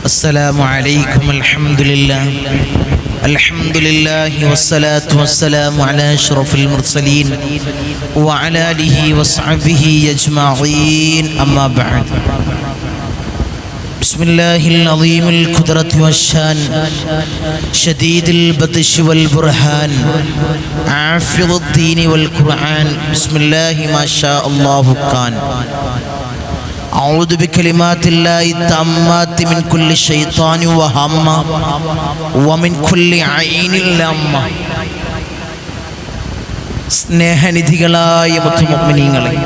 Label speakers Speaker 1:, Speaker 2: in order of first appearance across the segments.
Speaker 1: السلام عليكم. الحمد لله والصلاة والسلام على أشرف المرسلين وعلى آله وصحبه أجمعين. أما بعد. بسم الله العظيم القدرة والشان شديد البطش والبرهان حافظ الدين والقرآن. بسم الله ما شاء الله كان. أعوذ بكلمات الله التامات من كل شيطان وهمة ومن كل عين لامة. സ്നേഹനിധികളായ മുഅ്മിനീങ്ങളെ,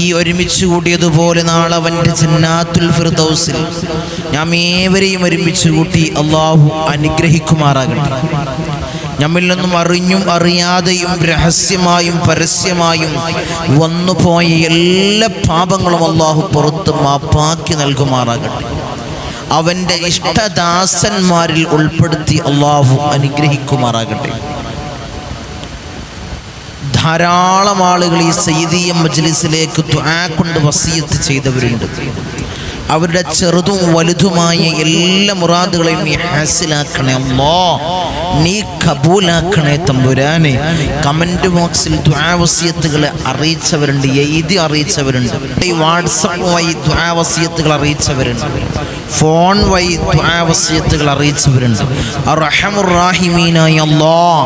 Speaker 1: ഈ ഒരുമിച്ച് കൂട്ടിയതുപോലെ നാളെ അവൻ്റെ ജന്നാത്തുൽ ഫിർദൗസിൽ നാം ഏവരെയും ഒരുമിച്ച് കൂട്ടി അള്ളാഹു അനുഗ്രഹിക്കുമാറാകട്ടെ. നമ്മിൽ നിന്നും അറിഞ്ഞും അറിയാതെയും രഹസ്യമായും പരസ്യമായും വന്നുപോയ എല്ലാ പാപങ്ങളും അള്ളാഹു പുറത്ത് മാപ്പാക്കി നൽകുമാറാകട്ടെ. അവൻ്റെ ഇഷ്ടദാസന്മാരിൽ ഉൾപ്പെടുത്തി അള്ളാഹു അനുഗ്രഹിക്കുമാറാകട്ടെ. ധാരാളം ആളുകൾ ഈ സയ്യിദിയ മജ്ലിസിലേക്ക് ദുആ കൊണ്ട് വസിയത്ത് ചെയ്തവരുണ്ട്. അവരുടെ ചെറുതും വലുതുമായ എല്ലാ മുറാദുകളെയും നീ ഹാസിലാക്കണേ അല്ലാഹ്, നീ കബൂലാക്കണേ തമ്പുരാനെ. കമന്റ് ബോക്സിൽ ദുആ വസിയത്തുകൾ അറിയിച്ചവരുണ്ട്, എഴുതി അറിയിച്ചവരുണ്ട്, വാട്സപ്പ് വഴി ദുആ വസിയത്തുകൾ അറിയിച്ചവരുണ്ട്, ഫോൺ വഴി ദുആ വസിയത്തുകൾ അറിയിച്ചവരുണ്ട്. അർഹമുർ റഹീമീനായ അല്ലാഹ്,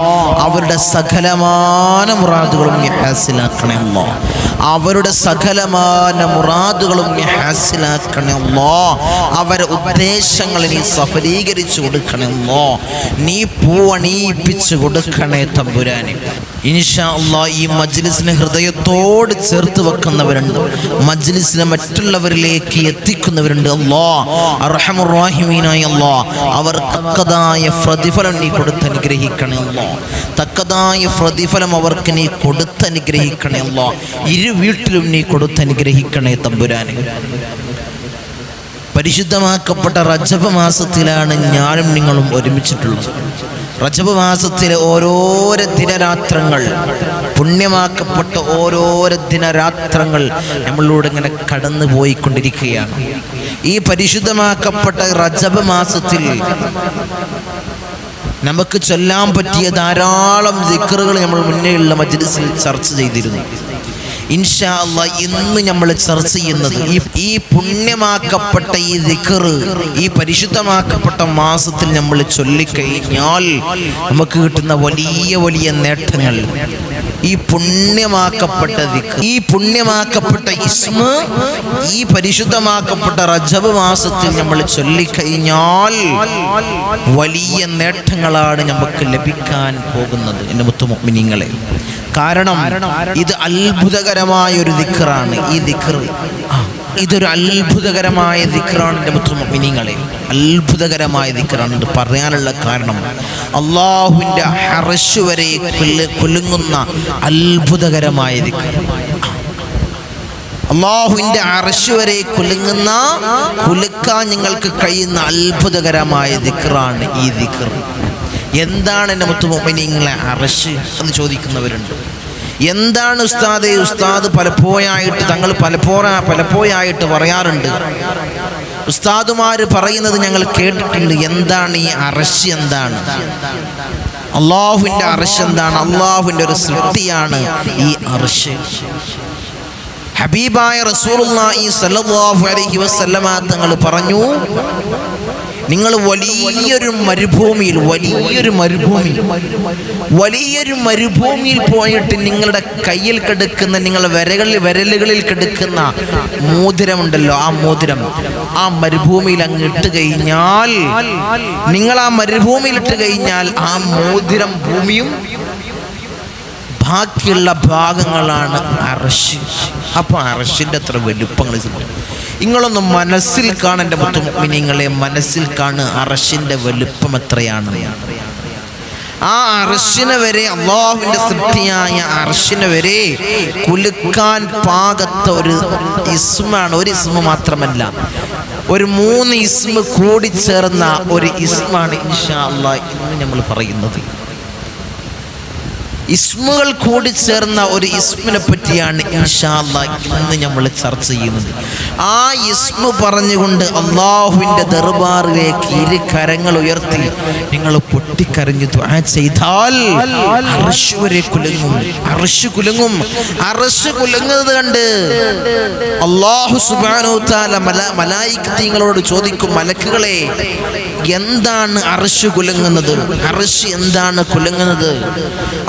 Speaker 1: അവരുടെ സകലമാന മുറാദുകളും നീ ഹാസിലാക്കണേ അല്ലാഹ്, അവരുടെ സകലമാന മുറാദുകളും നീ ഹാസിലാക്കണേ അല്ലാഹ്, അവരുടെ ഉദ്ദേശങ്ങൾ നീ സഫലീകരിച്ചു കൊടുക്കണേ അല്ലാഹ്, നീ പൂവണിയിപ്പിച്ചു കൊടുക്കണേ തമ്പുരാനെ. ഇൻഷാ അല്ലാഹ് ഈ മജ്ലിസിനെ ഹൃദയത്തോട് ചേർത്ത് വെക്കുന്നവരുണ്ട്, മജ്ലിസിനെ മറ്റുള്ളവരിലേക്ക് എത്തിക്കുന്നവരുണ്ട്. അല്ലാഹ് അർഹമുർ റഹീമീനായ അല്ലാഹ്, അവർ തക്കതായ പ്രതിഫലം നീ കൊടുത്ത് അനുഗ്രഹിക്കണേ അല്ലാഹ്, തക്കതായ പ്രതിഫലം അവർക്ക് നീ കൊടുത്ത് അനുഗ്രഹിക്കണേ അല്ലാഹ്, ഇരു വീട്ടിലും നീ കൊടുത്ത് അനുഗ്രഹിക്കണേ തമ്പുരാനെ. പരിശുദ്ധമാക്കപ്പെട്ട റജബ് മാസത്തിലാണ് ഞാനും നിങ്ങളും ഒരുമിച്ചിട്ടുള്ളത്. റജബ് മാസത്തിലെ ഓരോരോ ദിനരാത്രങ്ങൾ, പുണ്യമാക്കപ്പെട്ട ഓരോരോ ദിനരാത്രങ്ങൾ നമ്മളിലൂടെ ഇങ്ങനെ കടന്നു പോയിക്കൊണ്ടിരിക്കുകയാണ്. ഈ പരിശുദ്ധമാക്കപ്പെട്ട റജബ് മാസത്തിൽ നമുക്ക് ചൊല്ലാൻ പറ്റിയ ധാരാളം ദിക്റുകൾ നമ്മൾ മുന്നേയുള്ള മജ്ലിസിൽ ചർച്ച ചെയ്തിരുന്നു. ഇൻഷാ അല്ലാഹ് ഇന്ന് നമ്മൾ ചർച്ച ചെയ്യുന്നത് ഈ പുണ്യമാക്കപ്പെട്ട ഈ ദിക്ർ ഈ പരിശുദ്ധമാക്കപ്പെട്ട മാസത്തിൽ നമ്മൾ ചൊല്ലിക്കഴിഞ്ഞാൽ നമുക്ക് കിട്ടുന്ന വലിയ വലിയ നേട്ടങ്ങൾ. ഈ പുണ്യമാക്കപ്പെട്ട ദിക്ർ, ഈ പുണ്യമാക്കപ്പെട്ട ഇസ്മ ഈ പരിശുദ്ധമാക്കപ്പെട്ട റജബ് മാസത്തിൽ നമ്മൾ ചൊല്ലിക്കഴിഞ്ഞാൽ വലിയ നേട്ടങ്ങളാണ് നമുക്ക് ലഭിക്കാൻ പോകുന്നത് എൻ്റെ മുഅ്മിനീങ്ങളെ. കാരണം ഇത് അത്ഭുതകരമായ ഒരു ദിക്റാണ്. ഈ ദിക്ർ ഇതൊരു അത്ഭുതകരമായ ദിക്റാണ് എൻ്റെ മുഅ്മിനീങ്ങളെ, അത്ഭുതകരമായ ദിക്റാണ്. ഇത് പറയാനുള്ള കാരണം അല്ലാഹുവിൻ്റെ അർശ് വരെ കുലുങ്ങുന്ന അത്ഭുതകരമായ ദിക്ർ, അല്ലാഹുവിൻ്റെ അർശ് വരെ കുലുക്കാൻ നിങ്ങൾക്ക് കഴിയുന്ന അത്ഭുതകരമായ ദിക്റാണ് ഈ ദിക്ർ. എന്താണ് എൻ്റെ മുഅ്മിനീങ്ങളെ അർശ് എന്ന് ചോദിക്കുന്നവരുണ്ട്. എന്താണ് ഉസ്താദേ? ഉസ്താദ് തങ്ങൾ പലപ്പോഴായിട്ട് പറയാറുണ്ട്, ഉസ്താദുമാര് പറയുന്നത് ഞങ്ങൾ കേട്ടിട്ടുണ്ട്. എന്താണ് ഈ അർശ്? എന്താണ് അല്ലാഹുവിൻ്റെ അർശ്? എന്താണ്? അല്ലാഹുവിൻ്റെ ഒരു സൃഷ്ടിയാണ് ഈ അർശ്. ഹബീബായ റസൂലുള്ളാഹി സ്വല്ലല്ലാഹു അലൈഹി വസല്ലമ തങ്ങൾ പറഞ്ഞു, നിങ്ങൾ വലിയൊരു മരുഭൂമിയിൽ പോയിട്ട് നിങ്ങളുടെ കയ്യിൽ കിടക്കുന്ന, നിങ്ങളുടെ വിരലുകളിൽ കിടക്കുന്ന മോതിരമുണ്ടല്ലോ, ആ മരുഭൂമിയിൽ അങ്ങ് ഇട്ട് കഴിഞ്ഞാൽ, നിങ്ങൾ ആ മരുഭൂമിയിൽ ഇട്ട് കഴിഞ്ഞാൽ ആ മോതിരം ഭൂമിയും ബാക്കിയുള്ള ഭാഗങ്ങളാണ് അർശ്. അപ്പോൾ അർശിൻ്റെ അത്ര വലുപ്പങ്ങൾ നിങ്ങളൊന്ന് മനസ്സിൽ കാണാൻ, എൻ്റെ മുഅ്മിനീങ്ങളെ മനസ്സിൽ കാണുക അർശിൻ്റെ വലുപ്പം എത്രയാണ്. ആ അർശിനെ വരെ, അല്ലാഹുവിൻ്റെ സൃഷ്ടിയായ അർശിനെ വരെ കുലുക്കാൻ പാകത്ത ഒരു ഇസ്മാണ്. ഒരു ഇസ്മ മാത്രമല്ല, ഒരു 3 ഇസ്മ കൂടി ചേർന്ന ഒരു ഇസ്മാണ് ഇൻഷാ അല്ലാഹ് ഇന്ന് നമ്മൾ പറയുന്നത്. ഇസ്മുകൾ കൂടി ചേർന്ന ഒരു ഇസ്മിനെ പറ്റിയാണ് ഇൻഷാ അല്ലാഹ് ഇന്ന് നമ്മൾ ചർച്ച ചെയ്യുന്നത്. ആ ഇസ്മു പറഞ്ഞുകൊണ്ട് അള്ളാഹുവിൻ്റെ ദർബാറിലേക്ക് ഇരു കരങ്ങൾ ഉയർത്തി നിങ്ങൾ പൊട്ടിക്കരഞ്ഞ് ദുആ ചെയ്താൽ അർശ് വരെ കുലുങ്ങും. അർശ് കുലുങ്ങും. അർശ് കുലുങ്ങുന്നത് കണ്ട് അല്ലാഹു സുബ്ഹാനഹു വ തആല മലായികത്തുകളോട് ചോദിക്കും, മലക്കുകളെ എന്താണ് അർശ് കുലുങ്ങുന്നത്? അർശ് എന്താണ് കുലുങ്ങുന്നത്?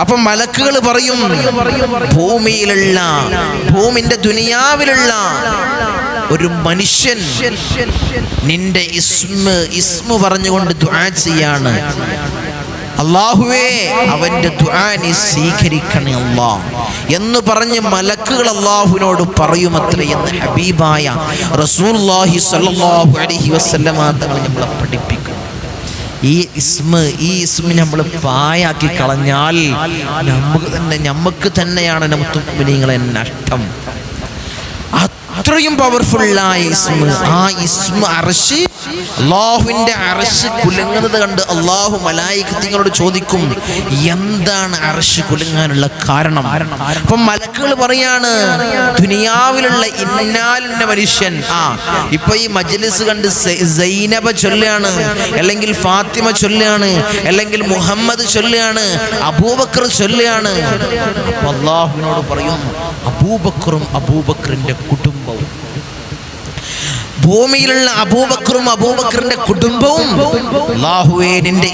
Speaker 1: അപ്പം മലക്കുകൾ പറയും, ഭൂമിയിലുള്ള ഭൂമിന്റെ ദുനിയാവിലുള്ള ഒരു മനുഷ്യൻ നിന്റെ ഇസ്മു പറഞ്ഞുകൊണ്ട് ദുആ ചെയ്യാണ്. അല്ലാഹുവേ അവന്റെ ദുആ നീ സ്വീകരിക്കണേ അല്ലാഹ് എന്ന് പറഞ്ഞ് മലക്കുകൾ അല്ലാഹുവിനോട് പറയുമത്രേ എന്ന് ഹബീബായ റസൂലുള്ളാഹി സ്വല്ലല്ലാഹു അലൈഹി വസല്ലമ തങ്ങൾ നമ്മളെ പഠിപ്പിക്കുന്നു. ഈ ഇസ്മ നമ്മൾ പായാക്കി കളഞ്ഞാൽ നമുക്ക് തന്നെയാണ് മുഅ്മിനീങ്ങളെ നഷ്ടം. അത്രയും പവർഫുള്ളായ ഇസ്മ. ആ ഇസ്മ അർശ്, അല്ലാഹുവിൻ്റെ അർശ് കുലുങ്ങുന്നത് കണ്ട് അല്ലാഹു മലായികത്തുകളോട് ചോദിക്കും, എന്താണ് അർശ് കുലുങ്ങാനുള്ള കാരണം? അപ്പം മലക്കുകൾ പറയാണ്, ദുനിയാവിലുള്ള ഇന്നാലിന്ന മനുഷ്യൻ, ഇപ്പൊ ഈ മജ്ലിസ് കണ്ട് സൈനബ ചൊല്ലാണ്, അല്ലെങ്കിൽ ഫാത്തിമ ചൊല്ലാണ്, അല്ലെങ്കിൽ മുഹമ്മദ് ചൊല്ലാണ്, അബൂബക്കർ ചൊല്ലാണ്. അപ്പൊ അല്ലാഹുവിനോട് പറയും, അബൂബക്കറും അബൂബക്കറിന്റെ കുടുംബവും, ഭൂമിയിലുള്ള അബൂബക്കറിന്റെ കുടുംബവും അല്ലാഹുവേ നിന്റെ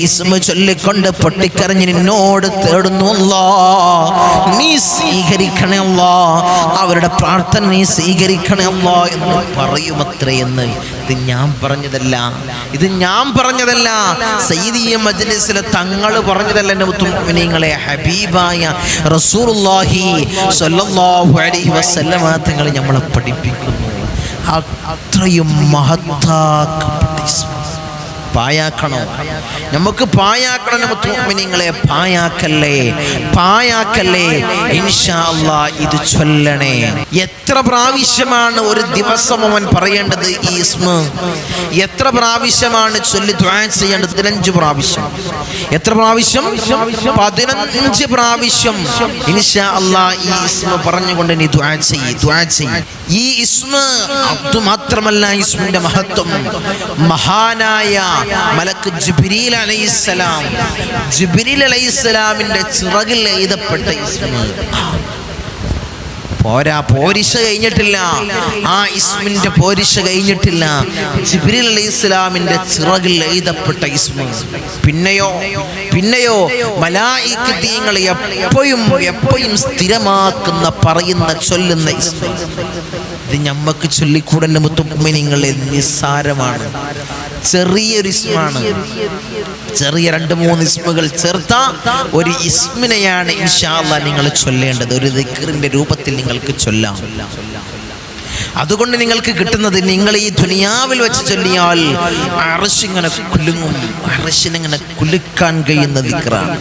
Speaker 1: ഇസ്മ ചൊല്ലിക്കൊണ്ട് പൊട്ടിക്കരഞ്ഞ് നിന്നോട് തേടുന്നു അല്ലാഹ്, നീ സ്വീകരിക്കണേ അല്ലാഹ്, അവരുടെ പ്രാർത്ഥന നീ സ്വീകരിക്കണേ അല്ലാഹ് എന്ന് പറയുമത്രേ. എന്ന് ഇത് ഞാൻ പറഞ്ഞതല്ല, സയ്യിദിയ മജ്ലിസിലെ തങ്ങൾ പറഞ്ഞതല്ല. എൻ്റെ മുഅ്മിനീങ്ങളെ, ഹബീബായ റസൂലുള്ളാഹി സ്വല്ലല്ലാഹു അലൈഹി വസല്ലമ തങ്ങൾ നമ്മളെ പഠിപ്പിക്കുന്നു. അത്രയും മഹത്താക്കപ്പെട്ട ഇസ്മ. പായാക്കണോ? നമുക്ക് പായാക്കണം മുഅ്മിനീങ്ങളെ, പായാക്കല്ലേ. ഇൻഷാ അല്ലാഹ് ഇത് ചൊല്ലണേ. എത്ര പ്രാവശ്യമാണ് ഒരു ദിവസം അവൻ പറയേണ്ടത് ഈ ഇസ്മ? എത്ര പ്രാവശ്യമാണ് ചൊല്ലി ദുആ ചെയ്യേണ്ടത്? 15 പ്രാവശ്യം. എത്ര പ്രാവശ്യം? 15 പ്രാവശ്യം ഇൻഷാ അല്ലാഹ് ഈ ഇസ്മ പറഞ്ഞുകൊണ്ട് നീ ദുആ ചെയ്യ്. ഈ ഇസ്മ അതുമാത്രമല്ല, ഇസ്മിന്റെ മഹത്വം മഹാനായ മലക്ക് ജിബ്രീൽ അലൈഹിസ്സലാമിന്റെ ചിറകിൽ എഴുതപ്പെട്ട ഇസ്മ. പോരാ, പോരിശ കഴിഞ്ഞിട്ടില്ല. ആ ഇസ്മിന്റെ പോരിശ കഴിഞ്ഞിട്ടില്ല. ജിബ്രീൽ അലൈഹിസ്സലാമിന്റെ ചിറകിൽ എഴുതപ്പെട്ട ഇസ്മ. പിന്നെയോ മലായികത്തുകൾ എപ്പോഴും സ്ഥിരമാക്കുന്ന, പറയുന്ന, ചൊല്ലുന്ന ഇസ്മ. ഇത് ഞമ്മക്ക് ചൊല്ലിക്കൂടെ മുഅ്മിനീങ്ങളെ? നിസ്സാരമാണ്. ചെറിയൊരു ഇസ്മാണ്. ചെറിയ 2-3 ഇസ്മുകൾ ചേർത്ത ഒരു ഇസ്മിനെയാണ് ഇൻഷാ അല്ലാഹ് നിങ്ങൾ ചൊല്ലേണ്ടത്. ഒരു ദിക്റിന്റെ രൂപത്തിൽ നിങ്ങൾക്ക് ചൊല്ലാം. അതുകൊണ്ട് നിങ്ങൾക്ക് കിട്ടുന്നത്, നിങ്ങൾ ഈ ദുനിയാവിൽ വെച്ച് ചൊല്ലിയാൽ അർശിങ്ങനെ കുലുങ്ങും. അർശിനെങ്ങനെ കുലുക്കാൻ കഴിയുന്ന ദിക്റാണ്,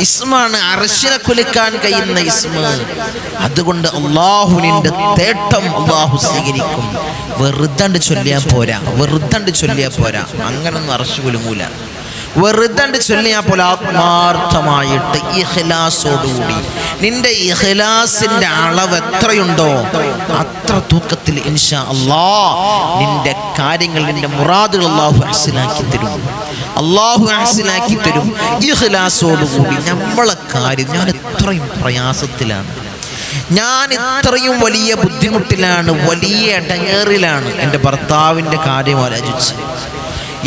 Speaker 1: ഇസ്മാണ്. അർശിനെ കുലുക്കാൻ കഴിയുന്ന ഇസ്മ. അതുകൊണ്ട് അല്ലാഹുവിന്റെ തേട്ടം അല്ലാഹു സ്വീകരിക്കും. വെറുതെ ചൊല്ലിയാൽ പോരാ. അങ്ങനൊന്നും അർശ് കുലുങ്ങൂല. വെറുതെ ചൊല്ലിയാൽ പോലെ ആത്മാർത്ഥമായിട്ട് ഇഖ്ലാസോടുകൂടി, നിന്റെ ഇഖ്ലാസിന്റെ അളവ് എത്രയുണ്ടോ അത്ര തൂക്കത്തിൽ ഇൻഷാ അല്ലാഹ് നിന്റെ കാര്യങ്ങൾ, നിന്റെ മുറാദുകൾ അല്ലാഹു ഹസ്സനാക്കി തരും. ഇഖ്ലാസോടുകൂടി നമ്മളെ കാര്യം, ഞാൻ ഇത്രയും പ്രയാസത്തിലാണ്, ഞാൻ ഇത്രയും വലിയ ബുദ്ധിമുട്ടിലാണ്, വലിയ ഇടങ്ങേറിലാണ്, എൻ്റെ ഭർത്താവിൻ്റെ കാര്യം ആലോചിച്ച്,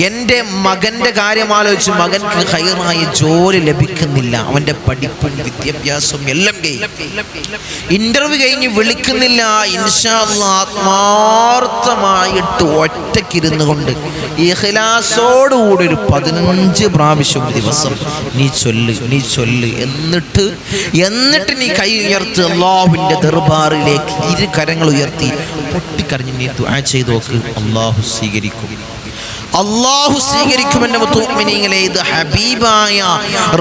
Speaker 1: എൻ്റെ മകൻ്റെ കാര്യം ആലോചിച്ച്, മകൻക്ക് ഖൈറായ ജോലി ലഭിക്കുന്നില്ല, അവൻ്റെ പഠിപ്പും വിദ്യാഭ്യാസവും എല്ലാം ഇന്റർവ്യൂ കഴിഞ്ഞ് വിളിക്കുന്നില്ല. ഇൻഷാ അല്ലാഹ് ആത്മാർത്ഥമായിട്ട് ഒറ്റയ്ക്കിരുന്നു കൊണ്ട് ഇഖ്ലാസോടുകൂടി ഒരു 15 പ്രാവശ്യം ദിവസം നീ ചൊല്ല്. എന്നിട്ട് നീ കൈ ഉയർത്ത് അല്ലാഹുവിൻ്റെ ദർബാറിലേക്ക് ഇരു കരങ്ങൾ ഉയർത്തി പൊട്ടിക്കരഞ്ഞ് നീ ദുആ ചെയ്ത് നോക്ക്. അല്ലാഹു സ്വീകരിക്കുമെന്ന് മുഅ്മിനീങ്ങളെ. ഇത് ഹബീബായ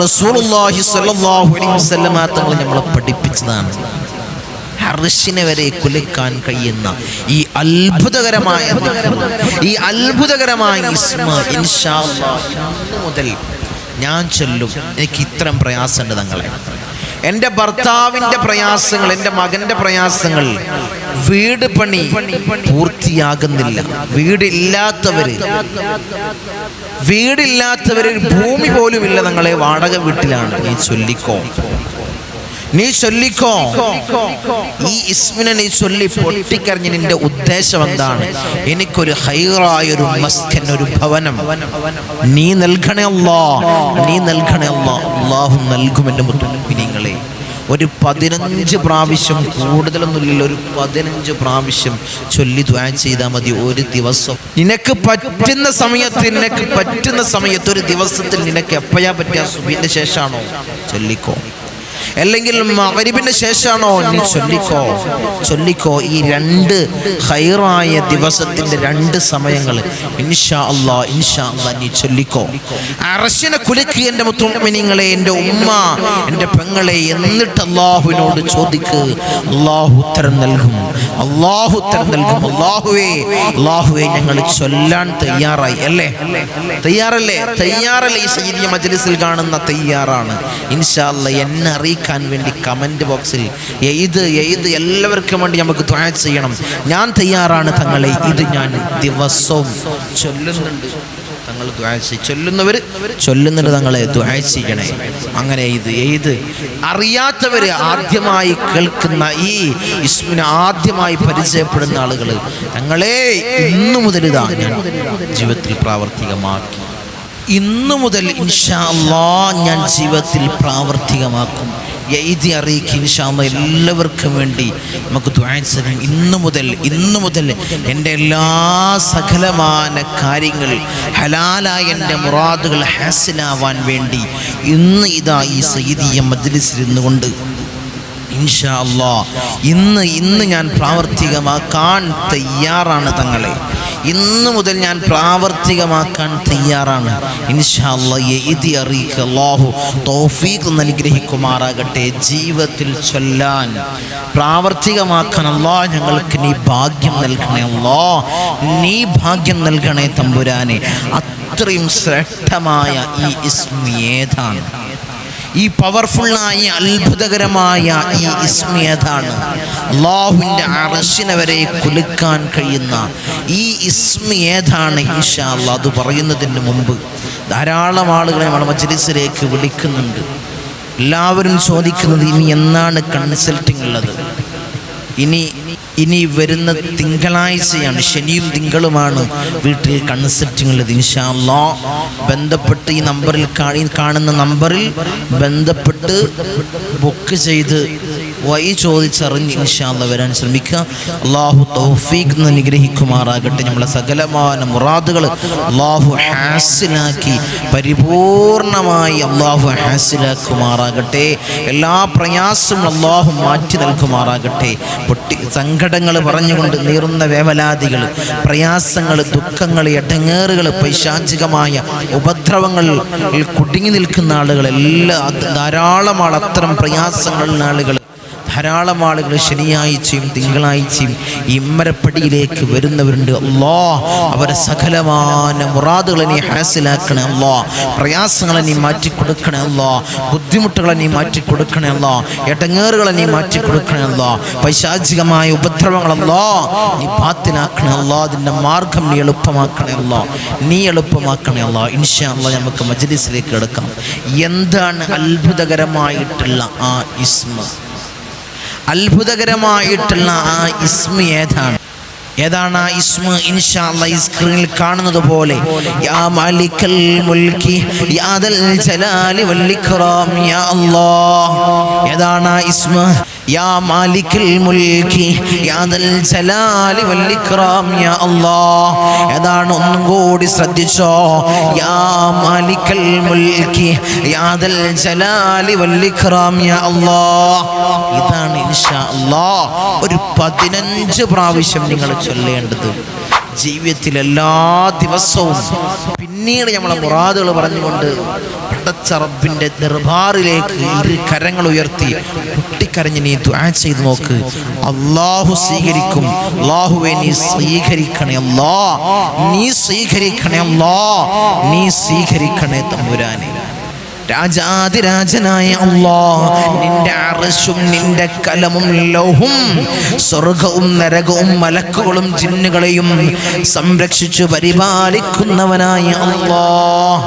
Speaker 1: റസൂലുള്ളാഹി സ്വല്ലല്ലാഹു അലൈഹി വസല്ലമ തങ്ങൾ നമ്മളെ പഠിപ്പിച്ചതാണ്. അർശിനെ വരെ കുലുക്കാൻ കഴിയുന്ന ഈ അത്ഭുതകരമായ ഇസ്മ ഇൻഷാ അല്ലാഹ് ഇന്ന് മുതൽ ഞാൻ ചൊല്ലും, എനിക്ക് ഇത്തരം പ്രയാസമുണ്ട് തങ്ങളെ, എൻ്റെ ഭർത്താവിൻ്റെ പ്രയാസങ്ങൾ, എൻ്റെ മകൻ്റെ പ്രയാസങ്ങൾ, വീട് പണി പൂർത്തിയാകുന്നില്ല, വീടില്ലാത്തവര് ഭൂമി പോലും ഇല്ല തങ്ങളെ, വാടക വീട്ടിലാണ്. നീ ചൊല്ലിക്കോ ഈ ഇസ്മിനെ നീ ചൊല്ലി പൊട്ടിക്കറിഞ്ഞ് നിന്റെ ഉദ്ദേശം എന്താണ്? എനിക്കൊരു ഹൈറായൊരു മസ്കൻ, ഒരു ഭവനം നീ നൽകണേ അല്ലാ, നീ നൽകണേ അല്ലാ. അല്ലാഹു നൽകും എൻ്റെ മുത്തുമുഅ്മിനീങ്ങളെ. ഒരു 15 പ്രാവശ്യം, കൂടുതലൊന്നുമില്ല, ഒരു 15 പ്രാവശ്യം ചൊല്ലി ദുആ ചെയ്താൽ മതി ഒരു ദിവസം. നിനക്ക് പറ്റുന്ന സമയത്ത് ഒരു ദിവസത്തിൽ നിനക്ക് എപ്പോഴാ പറ്റുക? സുബഹിന്റെ ശേഷമാണോ? ചൊല്ലിക്കോ. അല്ലെങ്കിൽ മഗ്‌രിബിന്റെ ശേഷമാണോ? നീ ചൊല്ലിക്കോ. ഈ 2 ഖൈറായ ദിവസത്തിന്റെ 2 സമയങ്ങൾ ഇൻഷാ അല്ലാഹ് നീ ചൊല്ലിക്കോ. അർശിനെ കുലുക്കി എൻ്റെ മുത്തുമുഅ്മിനീങ്ങളെ, എൻ്റെ ഉമ്മ, എൻ്റെ പെങ്ങളെ, എന്നിട്ട് അല്ലാഹുവിനോട് ചോദിക്ക്. അല്ലാഹു ഉത്തരം നൽകും. അല്ലാഹുവേ ഞങ്ങൾ ചൊല്ലാൻ തയ്യാറായി അല്ലേ? തയ്യാറല്ലേ? ഈ സയ്യിദിയ മജ്‌ലിസിൽ കാണുന്ന തയ്യാറാണ്. ഇൻഷാ അല്ലാഹ് എന്നെ അറിയിക്കാൻ വേണ്ടി കമന്റ് ബോക്സിൽ എഴുത് എല്ലാവർക്കും വേണ്ടി നമുക്ക് ദുആ ചെയ്യണം. ഞാൻ തയ്യാറാണ് തങ്ങളെ, ഇത് ഞാൻ ദിവസവും ചൊല്ലുന്നുണ്ട്. തങ്ങൾ ദുആ ചൊല്ലുന്നവർ തങ്ങളെ ദുആ ചെയ്യണേ. അങ്ങനെ എഴുത്. അറിയാത്തവര്, ആദ്യമായി കേൾക്കുന്ന ഈ ഇസ്മിനെ ആദ്യമായി പരിചയപ്പെടുന്ന ആളുകൾ, തങ്ങളെ ഇന്നു മുതൽ ഇതാ ഞാൻ ജീവിതത്തിൽ പ്രാവർത്തികമാക്കി, ഇന്നു മുതൽ ഇൻഷാ അല്ലാഹ് ഞാൻ ജീവിതത്തിൽ പ്രാവർത്തികമാക്കും. എഴുതി അറിയിക്കുക ഇൻഷാ അല്ലാഹ്. എല്ലാവർക്കും വേണ്ടി നമുക്ക് ദുആ ചെയ്യാം. ഇന്നു മുതൽ എൻ്റെ എല്ലാ സകലമാന കാര്യങ്ങൾ, ഹലാലായ എൻ്റെ മുറാദുകൾ ഹാസിലാവാൻ വേണ്ടി ഇന്ന് ഇതാ ഈ സയ്യിദിയ മജ്‌ലിസിൽ ഇരുന്നുകൊണ്ട് ഇൻഷാ അല്ലാഹ് ഇന്ന് ഞാൻ പ്രാവർത്തികമാക്കാൻ തയ്യാറാണ് തങ്ങളെ. ഇന്നു മുതൽ ഞാൻ പ്രാവർത്തികമാക്കാൻ തയ്യാറാണ് ഇൻഷാ അല്ലാഹ്. എഴുതി അറിയിക്കുക. അല്ലാഹു തൗഫീഖ് അനുഗ്രഹിക്കുമാറാകട്ടെ. ജീവിതത്തിൽ ചൊല്ലാൻ, പ്രാവർത്തികമാക്കാൻ അല്ലാഹ് ഞങ്ങൾക്ക് നീ ഭാഗ്യം നൽകണേ അല്ലാഹ്, നീ ഭാഗ്യം നൽകണേ തമ്പുരാനെ. അത്രയും ശ്രേഷ്ഠമായ ഈ ഇസ്മി ഏതാണ്? ഈ പവർഫുള്ളായ അത്ഭുതകരമായ ഈ ഇസ്മി ഏതാണ്? അല്ലാഹുവിൻ്റെ അർശിനെ വരെ കുലുക്കാൻ കഴിയുന്ന ഈ ഇസ്മി ഏതാണ്? ഇൻഷാ അല്ലാഹ് അത് പറയുന്നതിന് മുമ്പ് ധാരാളം ആളുകളെ നമ്മുടെ മജ്‌ലിസിലേക്ക് വിളിക്കുന്നുണ്ട്. എല്ലാവരും ചോദിക്കുന്നത് ഇനി എന്നാണ് കൺസൾട്ടിംഗ് ഉള്ളത്? ഇനി വരുന്ന തിങ്കളാഴ്ചയാണ്, ശനിയും തിങ്കളുമാണ് വീട്ടിൽ കൺസൾട്ടിംഗ് ഉള്ളത്. ഇൻഷാ അല്ലാഹ് ബന്ധപ്പെട്ട് ഈ നമ്പറിൽ കാണുന്ന നമ്പറിൽ ബന്ധപ്പെട്ട് ബുക്ക് ചെയ്ത് വഴി ചോദിച്ചറിഞ്ഞ് ഇൻഷാ അല്ലാഹ് വരാൻ ശ്രമിക്കുക. അല്ലാഹു തൗഫീഖ് അനുഗ്രഹിക്കുമാറാകട്ടെ. നമ്മളെ സകലമായ മുറാദുകൾ അല്ലാഹു ഹാസിലാക്കി, പരിപൂർണമായി അല്ലാഹു ഹാസിലാക്കുമാറാകട്ടെ. എല്ലാ പ്രയാസവും അല്ലാഹു മാറ്റി നൽകുമാറാകട്ടെ. സങ്കടങ്ങൾ പറഞ്ഞുകൊണ്ട് നീറുന്ന വേവലാതികൾ, പ്രയാസങ്ങൾ, ദുഃഖങ്ങൾ, എടങ്ങേറുകൾ, പൈശാചികമായ ഉപദ്രവങ്ങളിൽ കുടുങ്ങി നിൽക്കുന്ന ആളുകൾ, ധാരാളം അത്തരം പ്രയാസങ്ങളുള്ള ആളുകൾ, ധാരാളം ആളുകൾ ശനിയാഴ്ചയും തിങ്കളാഴ്ചയും ഇമ്മരപ്പടിയിലേക്ക് വരുന്നവരുണ്ട്. അല്ലാഹ് അവരെ സകലമായ മുറാദുകളെ നീ ഹാസിലാക്കണേ അല്ലാഹ്, പ്രയാസങ്ങളെ നീ മാറ്റിക്കൊടുക്കണേ അല്ലാഹ്, ബുദ്ധിമുട്ടുകളെ നീ മാറ്റിക്കൊടുക്കണേ അല്ലാഹ്, എടങ്ങേറുകളെ നീ മാറ്റിക്കൊടുക്കണേ അല്ലാഹ്, പൈശാചികമായ ഉപദ്രവങ്ങൾ അല്ലാഹ് നീ ബാത്തിലാക്കണേ അല്ലാഹ്, അതിൻ്റെ മാർഗം നീ എളുപ്പമാക്കണേ അല്ലാഹ്, നീ എളുപ്പമാക്കണേ അല്ലാഹ്. ഇൻഷാ അല്ലാഹ് നമുക്ക് മജ്‌ലിസിലേക്ക് കിടക്കാം. എന്താണ് അത്ഭുതകരമായിട്ടുള്ള ആ ഇസ്മ? അത്ഭുതകരമായിട്ടുള്ള ആ ഇസ്മ ഏതാണ് ആ ഇസ്മ? ഇൻഷാ അല്ലാഹ് ഈ സ്ക്രീനിൽ കാണുന്നത് പോലെ യാ മാലിക്കൽ മുൽക്കി യാ ദൽ ജലാലി വൽ ഇക്റാം യാ അല്ലാഹ്. ഏതാണ് ആ ഇസ്മ? യാ മാലിക്കൽ മുൽക്കി യാ ദൽ ജലാലി വൽ ഇക്റാം യാ അല്ലാഹ്. ഏതാണ്? ഒന്നും കൂടി ശ്രദ്ധിച്ചോ. യാ മാലിക്കൽ മുൽക്കി യാ ദൽ ജലാലി വൽ ഇക്റാം യാ അല്ലാഹ്. ഇതാണ് ഇൻഷാ അല്ലാഹ് ഒരു 15 പ്രാവശ്യം നിങ്ങൾ ചൊല്ലേണ്ടത് ജീവിതത്തിൽ എല്ലാ ദിവസവും. പിന്നീട് നമ്മളെ മുറാദുകൾ പറഞ്ഞുകൊണ്ട് പടച്ച റബ്ബിൻ്റെ ദർബാറിലേക്ക് ഇരു കരങ്ങൾ ഉയർത്തി പൊട്ടിക്കരഞ്ഞ് നീ ദുആ ചെയ്ത് നോക്ക്. അല്ലാഹു സ്വീകരിക്കും. അല്ലാഹുവേ നീ സ്വീകരിക്കണേ അല്ലാഹ്, നീ സ്വീകരിക്കണേ അല്ലാഹ്, നീ സ്വീകരിക്കണേ തമ്പുരാനെ. രാജാതിരാജനായ അല്ലാഹ് നിന്റെ അർശും നിന്റെ കലമും ലൗഹും സ്വർഗ്ഗവും നരകവും മലക്കുകളും ജിന്നുകളെയും സംരക്ഷിച്ചു പരിപാലിക്കുന്നവനായ അല്ലാഹ്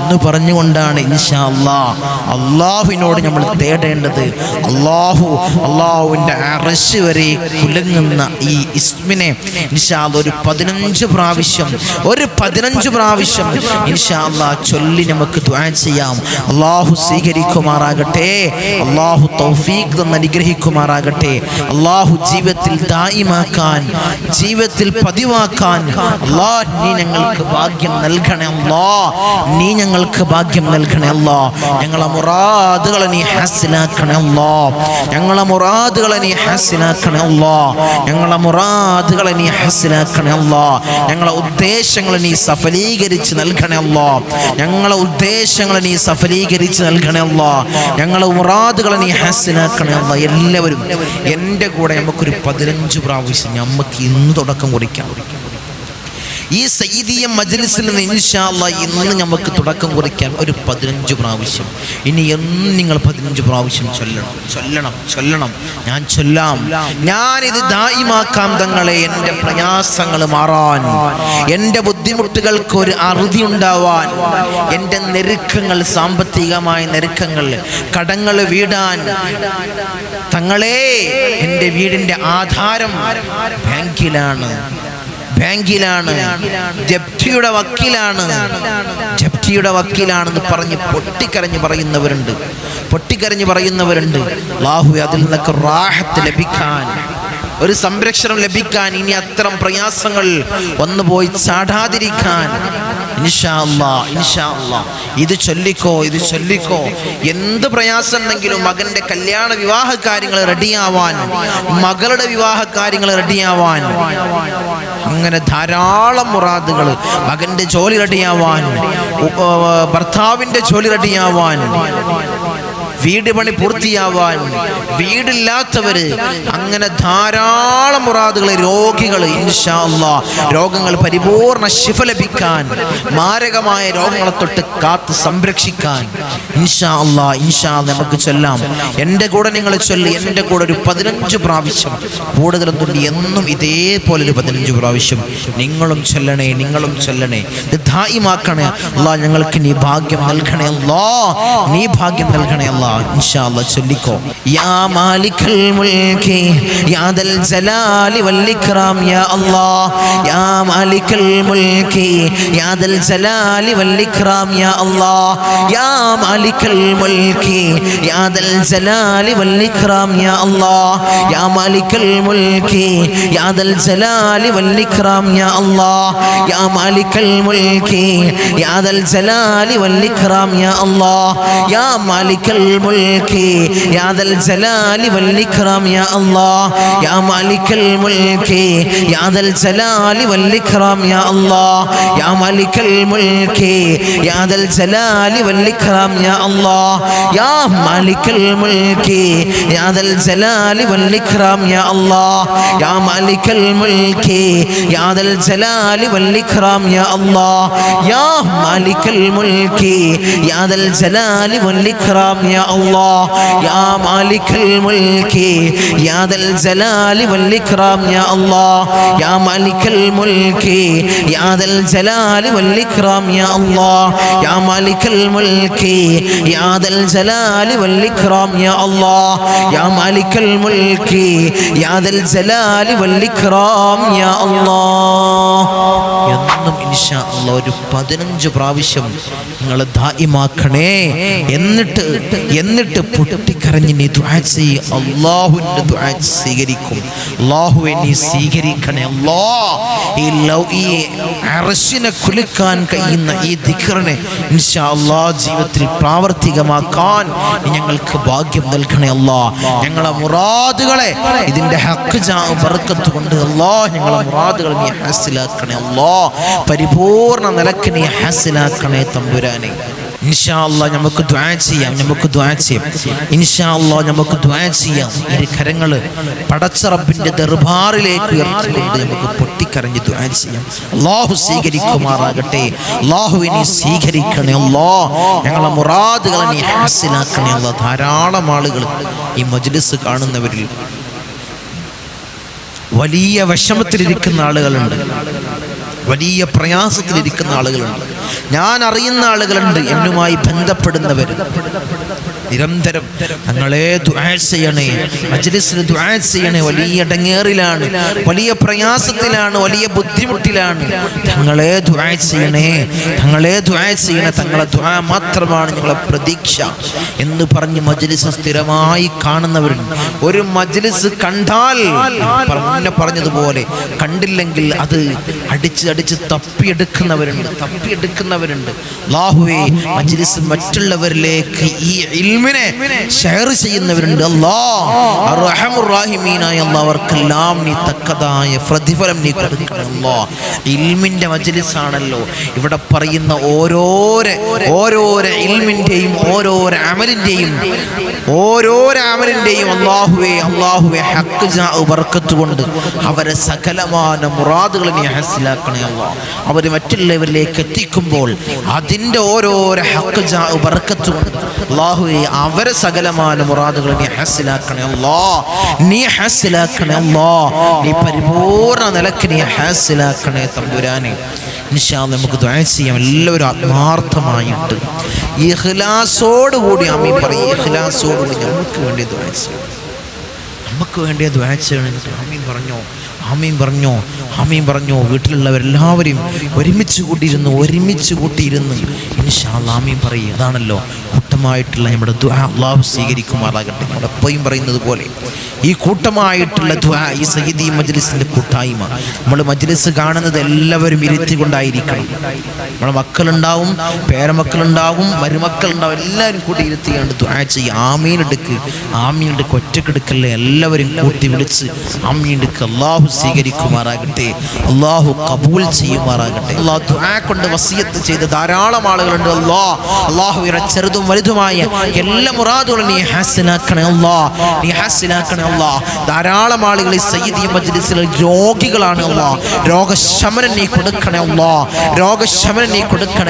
Speaker 1: എന്ന് പറഞ്ഞുകൊണ്ടാണ് ഇൻഷാ അല്ലാഹ് അല്ലാഹുവിനോട് നമ്മൾ തേടേണ്ടത്. അല്ലാഹുവിൻ്റെ അർശ് വരെ കുലുങ്ങുന്ന ഈ ഇസ്മിനെ ഇൻഷാ അല്ലാഹ് ഒരു 15 പ്രാവശ്യം ഇൻഷാ അല്ലാഹ് ചൊല്ലി നമുക്ക് ദുആ ചെയ്യാം. അല്ലാഹു സ്വീകരിക്കുമാറാകട്ടെ. അല്ലാഹു തൗഫീഖ് തന്ന് അനുഗ്രഹിക്കുമാറാകട്ടെ. അല്ലാഹു ജീവിതത്തിൽ ദായിമാക്കാൻ, ജീവിതത്തിൽ പതിവാക്കാൻ അല്ലാഹ് നീ ഞങ്ങൾക്ക് ഭാഗ്യം നൽകണേ അല്ലാഹ്. നീ ഞങ്ങൾക്ക് ഭാഗ്യം നൽകണേ അല്ലാഹ്. ഞങ്ങളെ മുറാദുകളെ നീ ഹാസിലാക്കണേ അല്ലാഹ്. ഞങ്ങളെ മുറാദുകളെ നീ ഹാസിലാക്കണേ അല്ലാഹ്. ഞങ്ങളെ മുറാദുകളെ നീ ഹാസിലാക്കണേ അല്ലാഹ്. ഞങ്ങളെ ഉദ്ദേശങ്ങളെ നീ സഫലീകരിച്ച് നൽകണേ അല്ലാഹ്. ഞങ്ങളെ ഉദ്ദേശങ്ങളെ നീ സഫലീകരിച്ച് നൽകണേ അല്ലാഹ്. ഞങ്ങളെ മുറാദുകളെ നീ ഹാസിലാക്കണേ അല്ലാഹ്. എല്ലാവരും എൻ്റെ കൂടെ നമുക്കൊരു 15 പ്രാവശ്യം നമുക്ക് ഇന്ന് തുടക്കം കുറിക്കാം. ഈ സയ്യിദിയ മജ്ലിസിൽ നിന്ന് ഇൻഷാ അല്ലാഹ് ഇന്ന് നമുക്ക് തുടക്കം കുറിക്കാൻ ഒരു 15 പ്രാവശ്യം. ഇനി എന്നും നിങ്ങൾ 15 പ്രാവശ്യം ചൊല്ലണം. ഞാൻ ചൊല്ലാം. ഞാനിത് ദായിമാക്കാം തങ്ങളെ. എൻ്റെ പ്രയാസങ്ങൾ മാറാൻ, എൻ്റെ ബുദ്ധിമുട്ടുകൾക്ക് ഒരു അറുതി ഉണ്ടാവാൻ, എൻ്റെ ഞെരുക്കങ്ങൾ, സാമ്പത്തികമായ ഞെരുക്കങ്ങൾ, കടങ്ങൾ വീടാൻ തങ്ങളെ. എൻ്റെ വീടിൻ്റെ ആധാരം ബാങ്കിലാണ്, ജപ്തിയുടെ വക്കീലാണെന്ന് പറഞ്ഞ് പൊട്ടിക്കരഞ്ഞ് പറയുന്നവരുണ്ട്. അല്ലാഹു അതിൽ നിന്നൊക്കെ റാഹത്ത് ലഭിക്കാൻ, ഒരു സംരക്ഷണം ലഭിക്കാൻ, ഇനി അത്തരം പ്രയാസങ്ങൾ വന്നുപോയി ചാടാതിരിക്കാൻ ഇൻഷാ അല്ലാഹ് ഇത് ചൊല്ലിക്കോ. എന്ത് പ്രയാസം ഉണ്ടെങ്കിലും മകന്റെ കല്യാണ വിവാഹ കാര്യങ്ങൾ റെഡിയാവാൻ, മകളുടെ വിവാഹ കാര്യങ്ങൾ റെഡിയാവാൻ, അങ്ങനെ ധാരാളം മുറാദുകൾ, മകന്റെ ജോലി റെഡിയാവാൻ, ഭർത്താവിന്റെ ജോലി റെഡിയാവാൻ, വീട് പണി പൂർത്തിയാവാൻ, വീടില്ലാത്തവര്, അങ്ങനെ ധാരാളം മുറാദുകൾ, രോഗികൾ ഇൻഷാ അല്ലാഹ് രോഗങ്ങൾ പരിപൂർണ ശിഫ ലഭിക്കാൻ, മാരകമായ രോഗങ്ങളെ തൊട്ട് കാത്ത് സംരക്ഷിക്കാൻ ഇൻഷാ അല്ലാഹ് നമുക്ക് ചൊല്ലാം. എൻ്റെ കൂടെ നിങ്ങൾ ചൊല്ലി. എൻ്റെ കൂടെ ഒരു 15 പ്രാവശ്യം, കൂടുതലൊന്നും എന്നും ഇതേപോലെ ഒരു 15 പ്രാവശ്യം നിങ്ങളും ചൊല്ലണേ. ഇത് ദായിമാക്കണേ അല്ലാഹ്. ഞങ്ങൾക്ക് നീ ഭാഗ്യം നൽകണേ അല്ലാഹ്. ഇൻഷാ അല്ലാഹ് ചൊല്ലിക്കോ. യാ മാലിക്കൽ മുൽകി യാ ദൽ ജലാലി വൽ ഇക്റാം യാ അല്ലാഹ്. യാ മാലിക്കൽ മുൽകി യാ ദൽ ജലാലി വൽ ഇക്റാം യാ അല്ലാഹ്. യാ മാലിക്കൽ മുൽകി യാ ദൽ ജലാലി വൽ ഇക്റാം യാ അല്ലാഹ്. യാ മാലിക്കൽ മുൽകി യാ ദൽ ജലാലി വൽ ഇക്റാം യാ അല്ലാഹ്. യാ മാലിക്കൽ മുൽകി യാ ദൽ ജലാലി വൽ ഇക്റാം യാ അല്ലാഹ്. യാ മാലിക്കൽ الملك يا ذا الجلال والإكرام يا الله يا مالك الملك يا ذا الجلال والإكرام يا الله يا مالك الملك يا ذا الجلال والإكرام يا الله يا مالك الملك يا ذا الجلال والإكرام يا الله يا مالك الملك يا ذا الجلال والإكرام يا الله يا مالك الملك يا ذا الجلال والإكرام يا الله يا مالك الملك يا ذا الجلال والإكرام يا الله يا مالك الملك يا ذا الجلال والإكرام يا الله يا مالك الملك يا ذا الجلال والإكرام يا الله يا مالك الملك يا ذا الجلال والإكرام يا الله എന്നും ഇൻഷാ അല്ലാഹ് ഒരു 15 പ്രാവശ്യം നിങ്ങൾ ദായിമാക്കണേ. എന്നിട്ട് പൊട്ടിക്കരഞ്ഞ് നീ ദുആ ചെയ്യ്. അല്ലാഹുവിന്റെ ദുആ സ്വീകരിക്കും. അല്ലാഹുവേ നീ സ്വീകരിക്കണേ അല്ലാഹ്. ഈ അർശിനെ കുലുക്കാൻ കഴിയുന്ന ഈ ദിക്റിനെ ഇൻഷാ അല്ലാഹ് ജീവിതത്തിൽ പ്രാവർത്തികമാക്കാൻ ഞങ്ങൾക്ക് ഭാഗ്യം നൽകണേ അല്ലാഹ്. ഞങ്ങളെ മുറാദുകളെ ഇതിന്റെ ഹക്ക് ബർക്കത്ത് കൊണ്ട് അല്ലാഹ് ഞങ്ങളെ മുറാദുകളെ നീ ഹാസിലാക്കണേ അല്ലാഹ്. പരിപൂർണ നിലക്ക് നീ ഹാസിലാക്കണേ തമ്പുരാനെ. ഇൻഷാ അല്ലാഹ് നമുക്ക് ദുആ ചെയ്യാം. ഇൻഷാ അല്ലാഹ് നമുക്ക് ദുആ ചെയ്യാം. ഇരു കരങ്ങൾ പടച്ച റബ്ബിന്റെ ദർബാറിലേക്ക് ഉയർത്തിക്കൊണ്ട് നമുക്ക് ഞെട്ടിക്കരഞ്ഞ് ദുആ ചെയ്യാം. അല്ലാഹു സ്വീകരിക്കുമാറാകട്ടെ. അല്ലാഹുവേ നീ സ്വീകരിക്കണേ അല്ലാഹ്. ഞങ്ങളെ മുറാദുകളെ നീ ഹാസിലാക്കണേ അല്ലാഹ്. ധാരാളം ആളുകൾ ഈ മജ്ലിസ് കാണുന്നവരിൽ വലിയ വിഷമത്തിലിരിക്കുന്ന ആളുകളുണ്ട്, വലിയ പ്രയാസത്തിലിരിക്കുന്ന ആളുകളുണ്ട്. ഞാൻ അറിയുന്ന ആളുകളുണ്ട്, എന്നുമായി ബന്ധപ്പെടുന്നവർ നിരന്തരം ഞങ്ങളെ ദുആ ചെയ്യണേ, മജ്ലിസിൽ ദുആ ചെയ്യണേ, വലിയ ഇടങ്ങേറിലാണ്, വലിയ പ്രയാസത്തിലാണ്, വലിയ ബുദ്ധിമുട്ടിലാണ്, ഞങ്ങളെ ദുആ ചെയ്യണേ, ഞങ്ങളെ ദുആ ചെയ്യണേ, തങ്ങളെ ദുആ മാത്രമാണ് ഞങ്ങളെ പ്രതീക്ഷ എന്ന് പറഞ്ഞ് മജ്ലിസ് സ്ഥിരമായി കാണുന്നവരുണ്ട്. ഒരു മജ്ലിസ് കണ്ടാൽ പറഞ്ഞതുപോലെ കണ്ടില്ലെങ്കിൽ അത് അടിച്ച് തപ്പിയെടുക്കുന്നവരുണ്ട്. അല്ലാഹുവേ മജ്ലിസ് മറ്റുള്ളവരിലേക്ക് ഈ ഇൽമിനെ ഷെയർ ചെയ്യുന്നവരുണ്ട്. അല്ലാഹ് അർഹമുർ റഹീമീനായ അല്ലാഹ് അവർക്കെല്ലാം നീ തക്കതായ പ്രതിഫലം നീ കൊടുക്കണം അല്ലാഹ്. ഇൽമിന്റെ മജ്ലിസ് ആണല്ലോ ഇവിടെ പറയുന്ന ഓരോരോ ഇൽമിന്റെയും ഓരോരോ അമലിന്റെയും അല്ലാഹുവേ ഹഖ് ജാ ബർക്കത്ത് കൊണ്ട് അവരെ സകലമായ മുറാദുകളെ നീ ഹാസിലാക്കണേ അല്ലാഹ്. അവർ മറ്റുള്ളവരിലേക്ക് എത്തിക്കുമ്പോൾ അതിൻ്റെ ഓരോരോ ഹഖ് ജാ ബർക്കത്ത് കൊണ്ട് അല്ലാഹുവേ അവരെ സകലമായ മുറാദുകളെ നീ ഹാസിലാക്കണേ അല്ലാഹ്. നീ ഹാസിലാക്കണേ അല്ലാഹ്. നീ പരിപൂർണ്ണ നിലക്ക് നീ ഹാസിലാക്കണേ തമ്പുരാനെ. ഇൻഷാ അല്ലാഹ് നമുക്ക് ദുആ ചെയ്യാം. എല്ലാവരും ആത്മാർത്ഥമായിട്ട് ഇഖ്ലാസോടുകൂടി ആമീൻ പറയും. ഇഖ്ലാസോടുകൂടി നമുക്ക് വേണ്ടി ദുആ ചെയ്യാം. നമുക്ക് വേണ്ടി ദുആ ചെയ്യണം. ആമീൻ പറഞ്ഞോ. വീട്ടിലുള്ളവരെല്ലാവരും ഒരുമിച്ച് കൂട്ടിയിരുന്ന് ഇൻഷാ അല്ലാഹ് ആമീൻ പറയും. അതാണല്ലോ കൂട്ടമായിട്ടുള്ള നമ്മുടെ ദുആ അല്ലാഹു സ്വീകരിക്കുമാറാകട്ടെ. നമ്മൾ എപ്പോഴും പറയുന്നത് പോലെ ഈ കൂട്ടമായിട്ടുള്ള ദുആ, ഈ സയ്യിദി മജ്ലിസിന്റെ കൂട്ടായ്മ, നമ്മൾ മജ്ലിസ് കാണുന്നത് എല്ലാവരും ഇരുത്തിക്കൊണ്ടായിരിക്കണം. നമ്മുടെ മക്കളുണ്ടാവും, പേരമക്കളുണ്ടാവും, മരുമക്കളുണ്ടാവും, എല്ലാവരും കൂടി ഇരുത്തിയാണ്ട് ദുആ ചെയ്യുക. ആമീൻ എടുക്ക് ഒറ്റക്കെടുക്കല്ലേ, എല്ലാവരും കൂട്ടി വിളിച്ച് ആമീൻ എടുക്ക്. അല്ലാഹു സ്വീകരിക്കുമാറാകട്ടെ, അല്ലാഹു കബൂൽ ചെയ്യുമാറാകട്ടെ. അല്ലാഹു ദുആ കൊണ്ട് വസിയത്ത് ചെയ്ത ധാരാളം ആളുകളുണ്ട്. അല്ലാഹുവിനെ ചെറുതും വലുതുമായ എല്ലാ മുറാദുകളും നീ ഹാസിലാക്കണേ അല്ലാഹ്. ധാരാളം ആളുകൾ ഈ സയ്യിദി മജ്ലിസിൽ രോഗികളാണ് അല്ലാഹ്. രോഗശമനം നീ കൊടുക്കണേ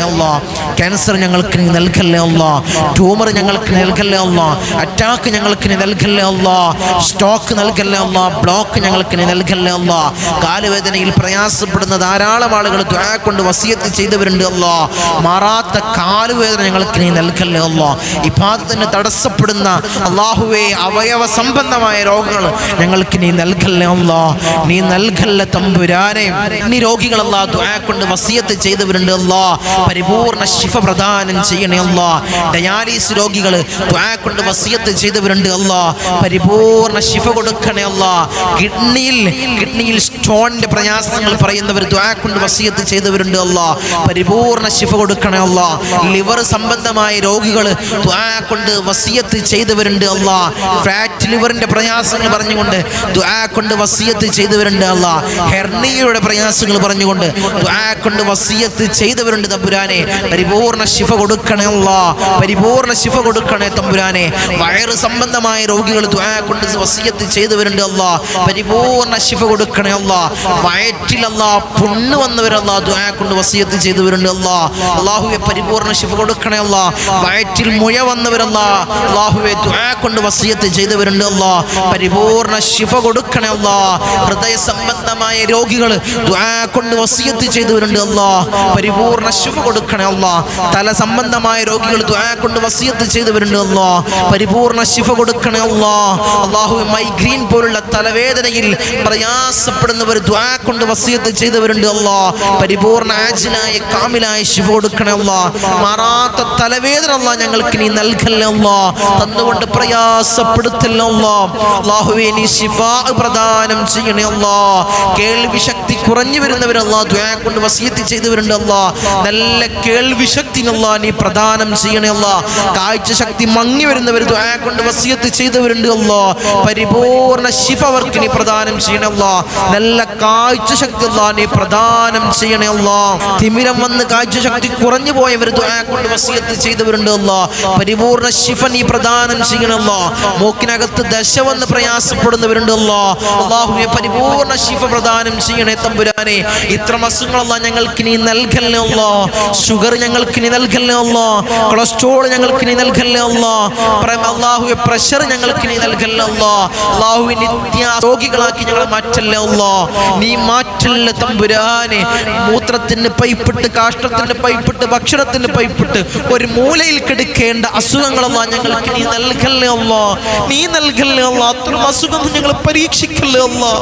Speaker 1: അല്ലാഹ്. ക്യാൻസർ ഞങ്ങൾക്ക് നീ നൽകല്ലേ അല്ലാഹ്. ട്യൂമർ ഞങ്ങൾക്ക് നൽകല്ലേ അല്ലാഹ്. അറ്റാക്ക് ഞങ്ങൾക്ക് നീ നൽകല്ലേ അല്ലാഹ്. സ്ട്രോക്ക് നൽകല്ലേ അല്ലാഹ്. ബ്ലോക്ക് ഞങ്ങൾക്ക് നീ നൽകല്ലേ അല്ലാഹ്. കാലുവേദനയിൽ പ്രയാസപ്പെടുന്ന ധാരാളം ആളുകൾ ദുആ കൊണ്ട് വസിയത്ത് ചെയ്തവരുണ്ട് അല്ലാഹ്. മാറാത്ത കാലുവേദന ഞങ്ങൾക്ക് നീ നൽകല്ലേ അല്ലാഹ്. ഇബാദത്തിന് തടസ്സപ്പെടുന്ന അല്ലാഹുവേ അവയവ സംബന്ധമായ രോഗങ്ങൾ ഞങ്ങൾക്ക് നീ നൽകല്ലേ അല്ലാഹ്. നീ നൽകല്ലേ തമ്പുരാനെ. നീ രോഗികൾ അല്ലാഹ് ദുആ കൊണ്ട് വസിയത്ത് ചെയ്തവരുണ്ട് അല്ലാഹ്. പരിപൂർണ്ണ ശിഫ പ്രദാനം ചെയ്യണേ അല്ലാഹ്. ഡയാലിസിസ് രോഗികൾ ദുആ കൊണ്ട് വസിയത്ത് ചെയ്തവരുണ്ട് അല്ലാഹ്. പരിപൂർണ്ണ ശിഫ കൊടുക്കണേ അല്ലാഹ്. കിഡ്നിയിൽ സ്റ്റോണിന്റെ പ്രയാസങ്ങൾ പറയുന്നവർ ദുആ കൊണ്ട് വസിയത്ത് ചെയ്തവരുണ്ട് അല്ലാഹ്. പരിപൂർണ്ണ ശിഫ കൊടുക്കണേ അല്ലാഹ്. ലിവർ സംബന്ധമായ രോഗികൾ ദുആ കൊണ്ട് വസിയത്ത് ചെയ്തവരുണ്ട് അല്ലാഹ്. ഫാറ്റ് ലിവറിന്റെ പ്രയാസങ്ങൾ പറഞ്ഞുകൊണ്ട് ദുആ കൊണ്ട് വസിയത്ത് ചെയ്തവരുണ്ട് അല്ലാഹ്. ഹെർണിയയുടെ പ്രയാസങ്ങൾ പറഞ്ഞുകൊണ്ട് ദുആ കൊണ്ട് വസിയത്ത് ചെയ്തവരുണ്ട് തമ്പുരാനെ. പരിപൂർണ്ണ ശിഫ കൊടുക്കണേ അല്ലാഹ്. പരിപൂർണ്ണ ശിഫ കൊടുക്കണേ തമ്പുരാനെ. വയറ് സംബന്ധമായ രോഗികൾ ദുആ കൊണ്ട് വസിയത്ത് ചെയ്തവരുണ്ട് അല്ലാഹ്. പരിപൂർണ്ണ ശിഫ കൊടുക്കണേ അല്ലാഹ്. വയറ്റിൽ അല്ലാഹ് പുണ്ണ് വന്നവർ അല്ലാഹ് ദുആ കൊണ്ട് വസിയത്ത് ചെയ്തവരുണ്ട് അല്ലാഹ്. അല്ലാഹുവേ പരിപൂർണ്ണ ശിഫ കൊടുക്കണേ അല്ലാഹ്. വയറ്റിൽ മുഴ വന്നവർ അല്ലാഹുവേ ദുആ കൊണ്ട് വസിയത്ത് ചെയ്തവരുണ്ട് അല്ലാഹ്. പരിപൂർണ്ണ ശിഫ കൊടുക്കണേ അല്ലാഹ്. ഹൃദയ സംബന്ധമായ രോഗികൾ ദുആ കൊണ്ട് വസിയത്ത് ചെയ്തവരുണ്ട് അല്ലാഹ്. പരിപൂർണ്ണ ശിഫ കൊടുക്കണേ അല്ലാഹ്. തല സംബന്ധമായ രോഗികൾ ദുആ കൊണ്ട് വസിയത്ത് ചെയ്തവരുണ്ട് അല്ലാഹ്. പരിപൂർണ്ണ ശിഫ കൊടുക്കണേ അല്ലാഹ്. അല്ലാഹുവേ മൈഗ്രെയിൻ പോലുള്ള തലവേദനയിൽ പ്രയാസപ്പെടുന്നവർ ദുആ കൊണ്ട് വസിയത്ത് ചെയ്തവരുണ്ട് അല്ലാഹ്. പരിപൂർണ്ണ ആജിലായ കാമിലായ ശിഫ കൊടുക്കണേ അല്ലാഹ്. മാറാത്ത തലവേദന അല്ലാഹ് ഞങ്ങൾക്ക് നീ നൽകല്ലേ അല്ലാഹ്. തന്നുകൊണ്ട് പ്രയാസപ്പെടുത്തല്ലേ അല്ലാഹ്. അല്ലാഹുവേ നീ ശിഫാ പ്രദാനം ചെയ്യണേ അല്ലാഹ്. കേൾവി ശക്തി കുറഞ്ഞു വരുന്നവർ അല്ലാഹ് ദുആ കൊണ്ട് വസിയത്ത് ചെയ്തവരുണ്ട് അല്ലാഹ്. നല്ല കേൾവി ശക്തി അല്ലാഹ് നീ പ്രദാനം ചെയ്യണേ അല്ലാഹ്. കാഴ്ച ശക്തി മങ്ങി വരുന്നവർ ദുആ കൊണ്ട് വസിയത്ത് ചെയ്തവരുണ്ട് അല്ലാഹ്. പരിപൂർണ്ണ ശിഫ അവർക്ക് നീ പ്രദാനം ചെയ്യണേ അല്ലാഹ്. നല്ല കാഴ്ച ശക്തി അല്ലാഹ് നീ പ്രദാനം ചെയ്യണേ അല്ലാഹ്. തിമിരം വന്ന് കാഴ്ച ശക്തി കുറഞ്ഞു പോയവർ ദുആ കൊണ്ട് വസിയത്ത് ചെയ്തവരുണ്ട് അല്ലാഹ്. പരിപൂർണ്ണ ശിഫ നീ പ്രദാനം ചെയ്യണേ അല്ലാഹ്. മൂക്കിനകത്ത് ദശ വന്ന് വന്ന് പ്രയാസപ്പെടുന്നവരുണ്ട് അല്ലാഹുവേ പരിപൂർണ്ണ ശിഫ പ്രദാനം ചെയ്യണേ തമ്പുരാനെ. ഇത്തരം അസുഖങ്ങളല്ല ഞങ്ങൾക്ക് നീ നൽകല്ലേ അല്ലാ. ഷുഗർ ഞങ്ങൾക്ക് നീ നൽകല്ലേ അല്ലാ. കൊളസ്ട്രോൾ ഞങ്ങൾക്ക് നീ നൽകല്ലേ അല്ലാ. അല്ലാഹുവേ പ്രഷർ ഞങ്ങൾക്ക് നീ നൽകല്ലേ അല്ലാ. അല്ലാഹുവേ നിത്യ രോഗികളാക്കി ഞങ്ങളെ മാറ്റല്ലേ അല്ലാ. നീ മാറ്റല്ലേ തമ്പുരാനെ. മൂത്രത്തിന് പൈപ്പിട്ട്, കാഷ്ടത്തിന് പൈപ്പിട്ട്, ഭക്ഷണത്തിന് പൈപ്പിട്ട് ഒരു മൂലയിൽ കിടക്കേണ്ട അസുഖങ്ങളല്ല ഞങ്ങൾക്ക് നീ നൽകല്ലേ അല്ലാ. നീ നൽകല്ലേ അല്ലാ. അത്തരം അസുഖം ഞങ്ങൾ പരീക്ഷിക്കല്ലേ അല്ലാ.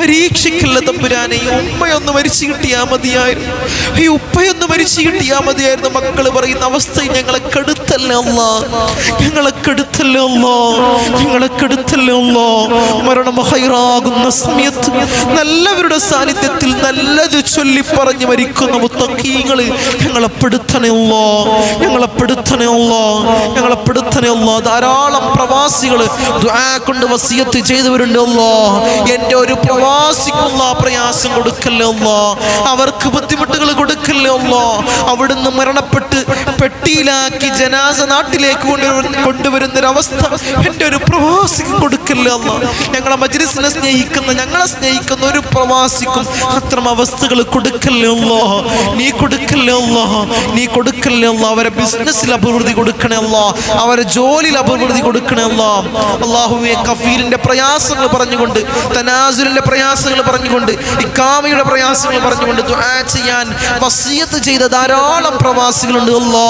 Speaker 1: പരീക്ഷിക്കല്ലേ തമ്പുരാനെ. ഈ ഉമ്മയൊന്ന് മരിച്ചു കിട്ടിയാൽ മതിയായിരുന്നു, ഈ ഉപ്പയൊന്ന് മരിച്ചു കിട്ടിയാൽ മതിയായിരുന്നു. മക്കള് പറയുന്ന അവസ്ഥയിൽ ഞങ്ങളെ കെടുത്തല്ലേ അല്ലാ. ഞങ്ങളെ കെടുത്തല്ലേ അല്ലാ. ഞങ്ങളെ കെടുത്തല്ലേ അല്ലാ. മരണം ഹൈറാകുന്ന സമയത്ത് നല്ലവരുടെ സാന്നിധ്യത്തിൽ നല്ലത് ചൊല്ലി പറഞ്ഞു മരിക്കുന്ന മുത്തഖീങ്ങള് ഞങ്ങളെ പെടുത്തണേ അല്ലാ. ഞങ്ങളെ പെടുത്തണേ അല്ലാ. ഞങ്ങളെ പെടുത്തണേ അല്ലാ. ധാരാളം പ്രവാസികൾ ദുആ കൊണ്ട് വസിയത്ത് ചെയ്തവരുണ്ട് അല്ലാ. എൻ്റെ ഒരു പ്രവാസിക്കുള്ള പ്രയാസം കൊടുക്കല്ലേ അല്ലാ. അവർക്ക് ബുദ്ധിമുട്ടുകൾ കൊടുക്കല്ലേ അല്ലാ. അവിടുന്ന് മരണപ്പെട്ട് പെട്ടിയിലാക്കി ജനാസ നാട്ടിലേക്ക് കൊണ്ടുവരുന്നൊരവസ്ഥ എൻ്റെ ഒരു പ്രവാസിക്കും കൊടുക്കല്ലേ അല്ലാ. ഞങ്ങളെ മജ്‌ലിസിനെ സ്നേഹിക്കുന്ന, ഞങ്ങളെ സ്നേഹിക്കുന്ന ഒരു പ്രവാസിക്കും അത്തരം അവസ്ഥകൾ കൊടുക്കല്ലേ അല്ലാ. നീ കൊടുക്കല്ലേ അല്ലാ. നീ കൊടുക്കല്ലേ അല്ലാ. അവരെ ബിസിനസ്സിൽ അഭിവൃദ്ധി കൊടുക്കണേ അല്ലാ. അവരെ ജോലിയിൽ അഭിവൃദ്ധി കൊടുക്കണേ അല്ലാ. അല്ലാഹുവേ കഫീലിന്റെ പ്രയാസങ്ങൾ പറഞ്ഞുകൊണ്ട്, തനാസുലിന്റെ പ്രയാസങ്ങൾ പറഞ്ഞുകൊണ്ട്, ഇഖാമയുടെ പ്രയാസങ്ങൾ പറഞ്ഞുകൊണ്ട് ദുആ ചെയ്യാൻ വസിയത്ത് ചെയ്ത ധാരാളം പ്രവാസികളുണ്ട് അല്ലാ.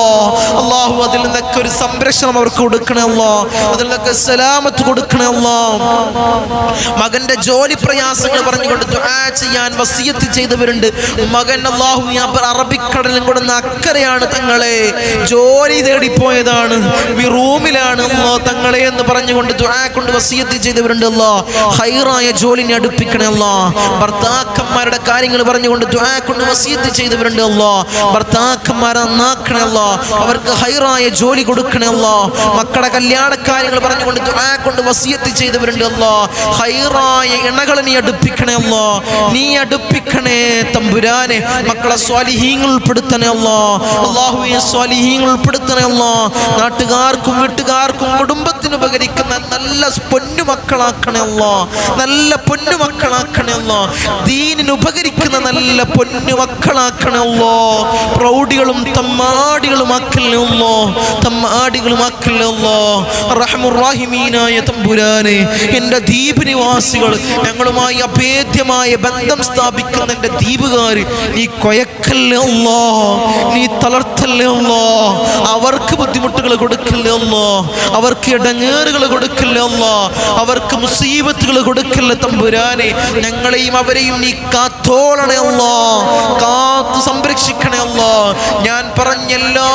Speaker 1: അല്ലാഹു അതിൽ നിന്നൊക്കെ ഒരു സംരക്ഷണം അവർക്ക് കൊടുക്കണേ അല്ലാ. അതിൽ നിന്നൊക്കെ സലാമത്ത് കൊടുക്കണേ അല്ലാ. മകന്റെ ജോലി പ്രയാസങ്ങൾ പറഞ്ഞുകൊണ്ട് ദുആ ചെയ്യാൻ വസിയത്ത് ചെയ്തവരുണ്ട്. മകൻ അല്ലാഹു അറബിക്കടലിൽ കൊടുന്ന അക്കരെയാണ് തങ്ങളെ, ജോലി തേടിപ്പോയതാണ്, റൂമിലാണ് തങ്ങളെ എന്ന് പറഞ്ഞുകൊണ്ട് ദുആ കൊണ്ട് വസിയത്ത് ചെയ്തവരുണ്ട് അല്ലാ. ഹൈറായ ജോലിനെ അടുപ്പിക്കണേ അല്ലാ. ഭർത്താക്കന്മാരുടെ കാര്യങ്ങൾ പറഞ്ഞുകൊണ്ട് ദുആ കൊണ്ട് വസിയത്ത് ചെയ്തവരുണ്ട് അല്ലാ. ഭർത്താക്കന്മാരെ നന്നാക്കണേ അല്ലാ. അവർക്ക് ഹൈറായ ജോലി കൊടുക്കണേ അല്ലാ. മക്കളുടെ കല്യാണ കാര്യങ്ങൾ പറഞ്ഞുകൊണ്ട് ദുആ കൊണ്ട് വസിയത്ത് ചെയ്തവരുണ്ട് അല്ലാ. ഹൈറായ ഇണകളെ നീ അടുപ്പിക്കണേ അല്ലാ. നീ അടുപ്പിക്കണേ തമ്പുരാനെ. മക്കളെ സ്വാലിഹീങ്ങൾ ഉൾപ്പെടുത്തണേ അല്ലാ. അല്ലാഹുവേ സ്വാലിഹീങ്ങൾ ഉൾപ്പെടുത്തണേ അല്ലാ. നാട്ടുകാർക്കും വീട്ടുകാർക്കും കുടുംബത്തിന് ഉപകരിക്കുന്ന നല്ല പൊന്നുമക്കളാക്കണേ അല്ലാ. നല്ല പൊന്നുമക്കളാക്കണേ അല്ലാ. ദീനിന് ഉപകരിക്കുന്ന നല്ല പൊന്നുമക്കളാക്കണേ അല്ലാ. പ്രൗഢികളും തമ്മാടികളും ആക്കല്ലേ അല്ലാ. തമ്മാടികളും ആക്കല്ലേ അല്ലാ. റഹ്മുർ റഹീമീനായ തമ്പുരാനെ, എൻ്റെ ദ്വീപ് നിവാസികൾ, ഞങ്ങളുമായി അഭേദ്യമായ ബന്ധം സ്ഥാപിക്കുന്ന എൻ്റെ ദ്വീപുകാർ നീ കൊയക്കല്ലേ അല്ലാ. നീ തളർത്തല്ലേ അല്ലാ. അവർക്ക് ബുദ്ധിമുട്ടുകൾ കൊടുക്കല്ലേ അല്ലാ. അവർക്ക് ഇടങ്ങേറുകൾ കൊടുക്കല്ലേ അല്ലാ. അവർക്ക് മുസീബത്തുകൾ കൊടുക്കല്ലേ തമ്പുരാനെ. ഞങ്ങളെയും അവരെയും നീ കാത്തോളണേ അല്ലാ. കാത്തു സംരക്ഷിക്കണേ അല്ലാ. ഞാൻ പറഞ്ഞ എല്ലാ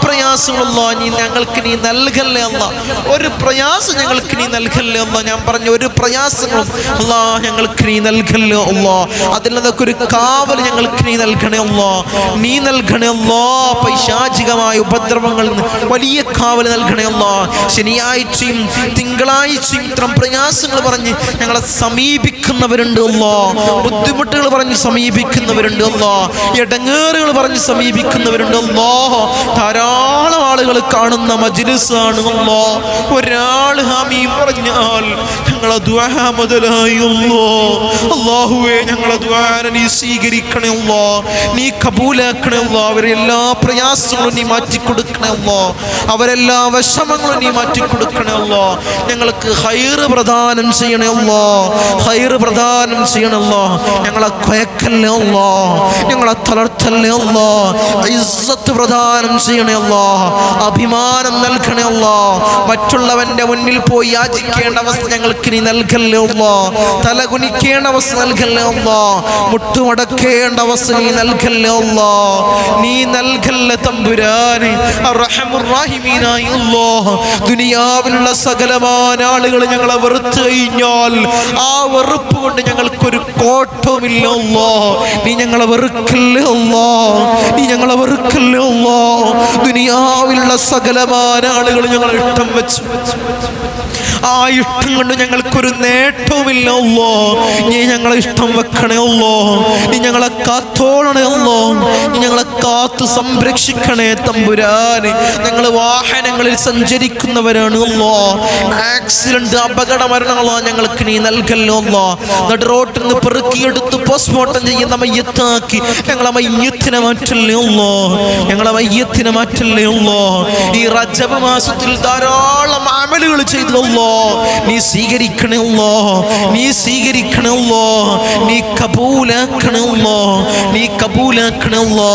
Speaker 1: പ്രയാസങ്ങളും നീ ഞങ്ങൾക്ക് നീ നൽകല്ലേ അല്ലാ. ഒരു പ്രയാസം ഞങ്ങൾക്ക് നീ നൽകല്ലേ അല്ലാ. ഞാൻ പറഞ്ഞ ഒരു പ്രയാസങ്ങളും അല്ലാ ഞങ്ങൾക്ക് നീ നൽകല്ലേ അല്ലാ. അതിൽ നിന്നൊക്കെ ഒരു കാവൽ ഞങ്ങൾക്ക് നീ നൽകണേ അല്ലാ. നീ നൽകണേ അല്ലാ. പൈശാചികമായ ഉപദ്രവങ്ങളിൽ നിന്ന് വലിയ കാവൽ നൽകണേ അല്ലാ. ശനിയാഴ്ചയും തിങ്കളാഴ്ചയും ഇത്തരം പ്രയാസങ്ങൾ പറഞ്ഞ് ഞങ്ങളെ സമീപിക്കുന്നവരുണ്ട് അല്ലാ. ബുദ്ധിമുട്ടുകൾ പറഞ്ഞ് സമീപിക്കുന്നവരുണ്ട് അല്ലാ. ഇടങ്ങേറുകൾ പറഞ്ഞ് സമീപിക്കുന്നവരുണ്ട് അല്ലാ. ധാരാളം ആളുകൾ കാണുന്ന മജ്‌ലിസാണ് അല്ലാ. ഒരാൾ ആമീൻ പറഞ്ഞാൽ ഞങ്ങളെ ദുആ മുതലായി അല്ലാ. അല്ലാഹുവേ ഞങ്ങളെ ദുആ നീ സ്വീകരിക്കണേ അല്ലാ. നീ കബൂലാക്കണേ അല്ലാ. അവരെല്ലാ പ്രയാസങ്ങളും നീ മാറ്റിക്കൊടുക്കണേ അല്ലാ. അവരെല്ലാ വിഷമങ്ങളും നീ മാറ്റിക്കൊടുക്കണേ അല്ലാ. ഞങ്ങൾക്ക് ഹൈറ് പ്രദാനം ചെയ്യണേ അല്ലാ. ഹൈറ് പ്രദാനം ചെയ്യണേ അല്ലാ. ഞങ്ങളെ കൊയക്കല്ലേ അല്ലാ. ഞങ്ങളെ തളർത്തല്ലേ അല്ലാ. ഇസ്സത്ത് പ്രദാനം ചെയ്യണേ അല്ലാ. അഭിമാനം നൽകണേ അല്ലാ. മറ്റുള്ളവന്റെ മുന്നിൽ പോയി യാചിക്കേണ്ട അവസ്ഥ ഞങ്ങൾക്ക് നീ നൽകല്ലേ അല്ലാ. തലകുനിക്കേണ്ട അവസ്ഥ നൽകല്ലേ അല്ലാ. മുട്ടുമടക്കേണ്ട അവസ്ഥ നീ നൽകല്ലേ അല്ലാ. നീ നൽകല്ലേ തമ്പുരാനെ. അർഹമുർ റഹീമീനായ അല്ലാഹ്, ദുനിയാവിലുള്ള സകലമായ ആളുകൾ ഞങ്ങളെ വെറുത്ത് കഴിഞ്ഞാൽ ആ വെറുപ്പ് കൊണ്ട് ഞങ്ങൾക്കൊരു കോട്ടവുമില്ല അല്ലാഹ്. നീ ഞങ്ങളെ വെറുക്കല്ലേ അല്ലാഹ്. നീ ഞങ്ങളെ വെറുക്കല്ലേ അല്ലാഹ്. ദുനിയാവിലുള്ള സകലമായ ആളുകൾ ഞങ്ങളെ ഇഷ്ടം വെച്ചു ആ ഇഷ്ടം കൊണ്ട് ഞങ്ങൾക്കൊരു നേട്ടവുമില്ല അല്ലോ. നീ ഞങ്ങളെ ഇഷ്ടം വെക്കണേ അല്ലോ. നീ ഞങ്ങളെ കാത്തോളണേ അല്ലോ. നീ ഞങ്ങളെ കാത്തു സംരക്ഷിക്കണേ തമ്പുരാനെ. ഞങ്ങൾ വാഹനങ്ങളിൽ സഞ്ചരിക്കുന്നവരാണ് അല്ലോ. ആക്സിഡന്റ്, അപകട മരണങ്ങളോ ഞങ്ങൾക്ക് നീ നൽകല്ലോ അല്ലോ. നടു റോട്ടിൽ നിന്ന് പെറുക്കിയെടുത്ത് പോസ്റ്റ്മോർട്ടം ചെയ്യുന്ന മയ്യത്താക്കി ഞങ്ങളെ മയ്യത്തിനെ മാറ്റല്ലേ അല്ലോ. ഞങ്ങളെ മയ്യത്തിനെ മാറ്റല്ലേ അല്ലോ. ഈ റജബ് മാസത്തിൽ ധാരാളം അമലുകൾ ചെയ്തല്ലോ. നീ സ്വീകരിക്കണേ അല്ലോ. നീ സ്വീകരിക്കണേ അല്ലോ. നീ കബൂലാക്കണേ അല്ലോ. നീ കബൂലാക്കണേ അല്ലോ.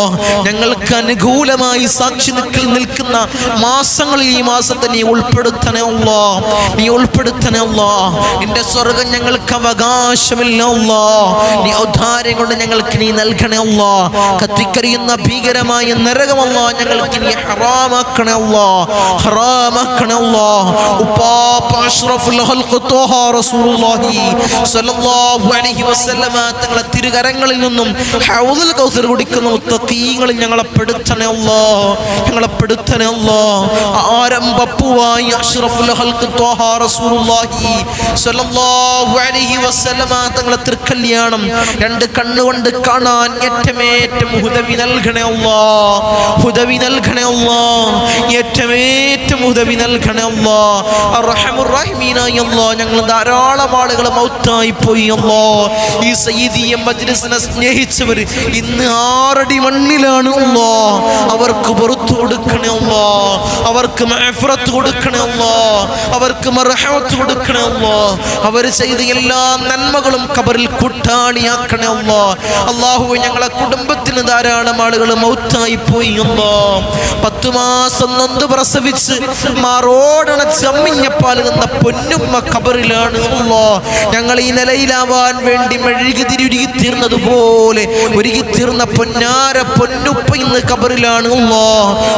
Speaker 1: ഞങ്ങൾക്ക് അനുകൂലമായി സാക്ഷി നിൽക്കുന്ന മാസങ്ങളിൽ ഈ മാസത്തെ നീ ഉൾപ്പെടുത്തണേ അല്ലോ. നീ ഉൾപ്പെടുത്തണേ അല്ലോ. നിന്റെ സ്വർഗം ഞങ്ങൾക്ക് അവകാശമില്ല അല്ലോ. നീ ഔദാര്യം കൊണ്ട് ഞങ്ങൾക്ക് നീ നൽകണേ അല്ലോ. കത്തിക്കരിയുന്ന ഭീകരമായ നരകമല്ലോ ഞങ്ങൾക്ക് നീ ഹറാമാക്കണേ അല്ലോ. ഹറാമാക്കണേ അല്ലോ. ഉപ്പാപ്പ അഷ്റഫുൽ ഖൽഖ് ത്വഹ റസൂലുള്ളാഹി സ്വല്ലല്ലാഹു അലൈഹി വസല്ലമ തങ്ങളുടെ തിരുകരങ്ങളിൽ നിന്നും ഹൗദുൽ കൗസർ കുടിക്കുന്ന മുത്തഖീങ്ങളിൽ ഞങ്ങളെ പെടുത്തണേ അല്ലോ. ഞങ്ങളെ പെടുത്തണേ അല്ലോ. ആരംഭപ്പൂവായി അഷ്റഫുൽ ഖൽഖ് ത്വഹ റസൂലുള്ളാഹി സ്വല്ലല്ലാഹു അലൈഹി വസല്ലമ തങ്ങളുടെ തൃക്കല്യാണം രണ്ട് കണ്ണുകൊണ്ട് കാണാൻ ഏറ്റമേറ്റം ഹുദവി നൽകണേ അല്ലോ. ഹുദവി നൽകണേ അല്ലോ. ഏറ്റമേറ്റം ഹുദവി നൽകണേ അല്ലോ. അർഹമുർ റഹീമീനായ അല്ലോ. ഞങ്ങൾ ധാരാളം ആളുകൾ മൗത്തായി പോയി അല്ലോ. ഈ സയ്യിദിയ മജ്ലിസിനെ സ്നേഹിച്ചവർ ഇന്ന് 6 അടി മണ്ണിലാണ് അല്ലോ. അവർക്ക് പുറത്തു കൊടുക്കണേ അല്ലോ. അവർക്ക് മഅഫറത്ത് കൊടുക്കണേ അല്ലോ. അവർക്ക് മർഹമത്ത് കൊടുക്കണേ അല്ലോ. അവർ ചെയ്ത എല്ലാ നന്മകളും ഖബറിൽ കൂട്ടാളിയാക്കണേ അല്ലോ. അല്ലാഹു ഞങ്ങളെ കുടുംബത്തിന് ധാരാളം ആളുകൾ മൗത്തായി പോയി അല്ലോ. 10 മാസം നൊന്ത് പ്രസവിച്ച് മാറോടണച്ച് അമ്മിഞ്ഞപ്പാൽ നിന്ന പൊന്നുമ്മ ഖബറിലാണ് അല്ലോ. ഞങ്ങൾ ഈ നിലയിലാവാൻ വേണ്ടി മെഴുകുതിരി തീർന്നതുപോലെ ഒരുകിത്തീർന്ന പൊന്നാര പൊന്നുപ്പ ഇന്ന് ഖബറിലാണ് അല്ലോ.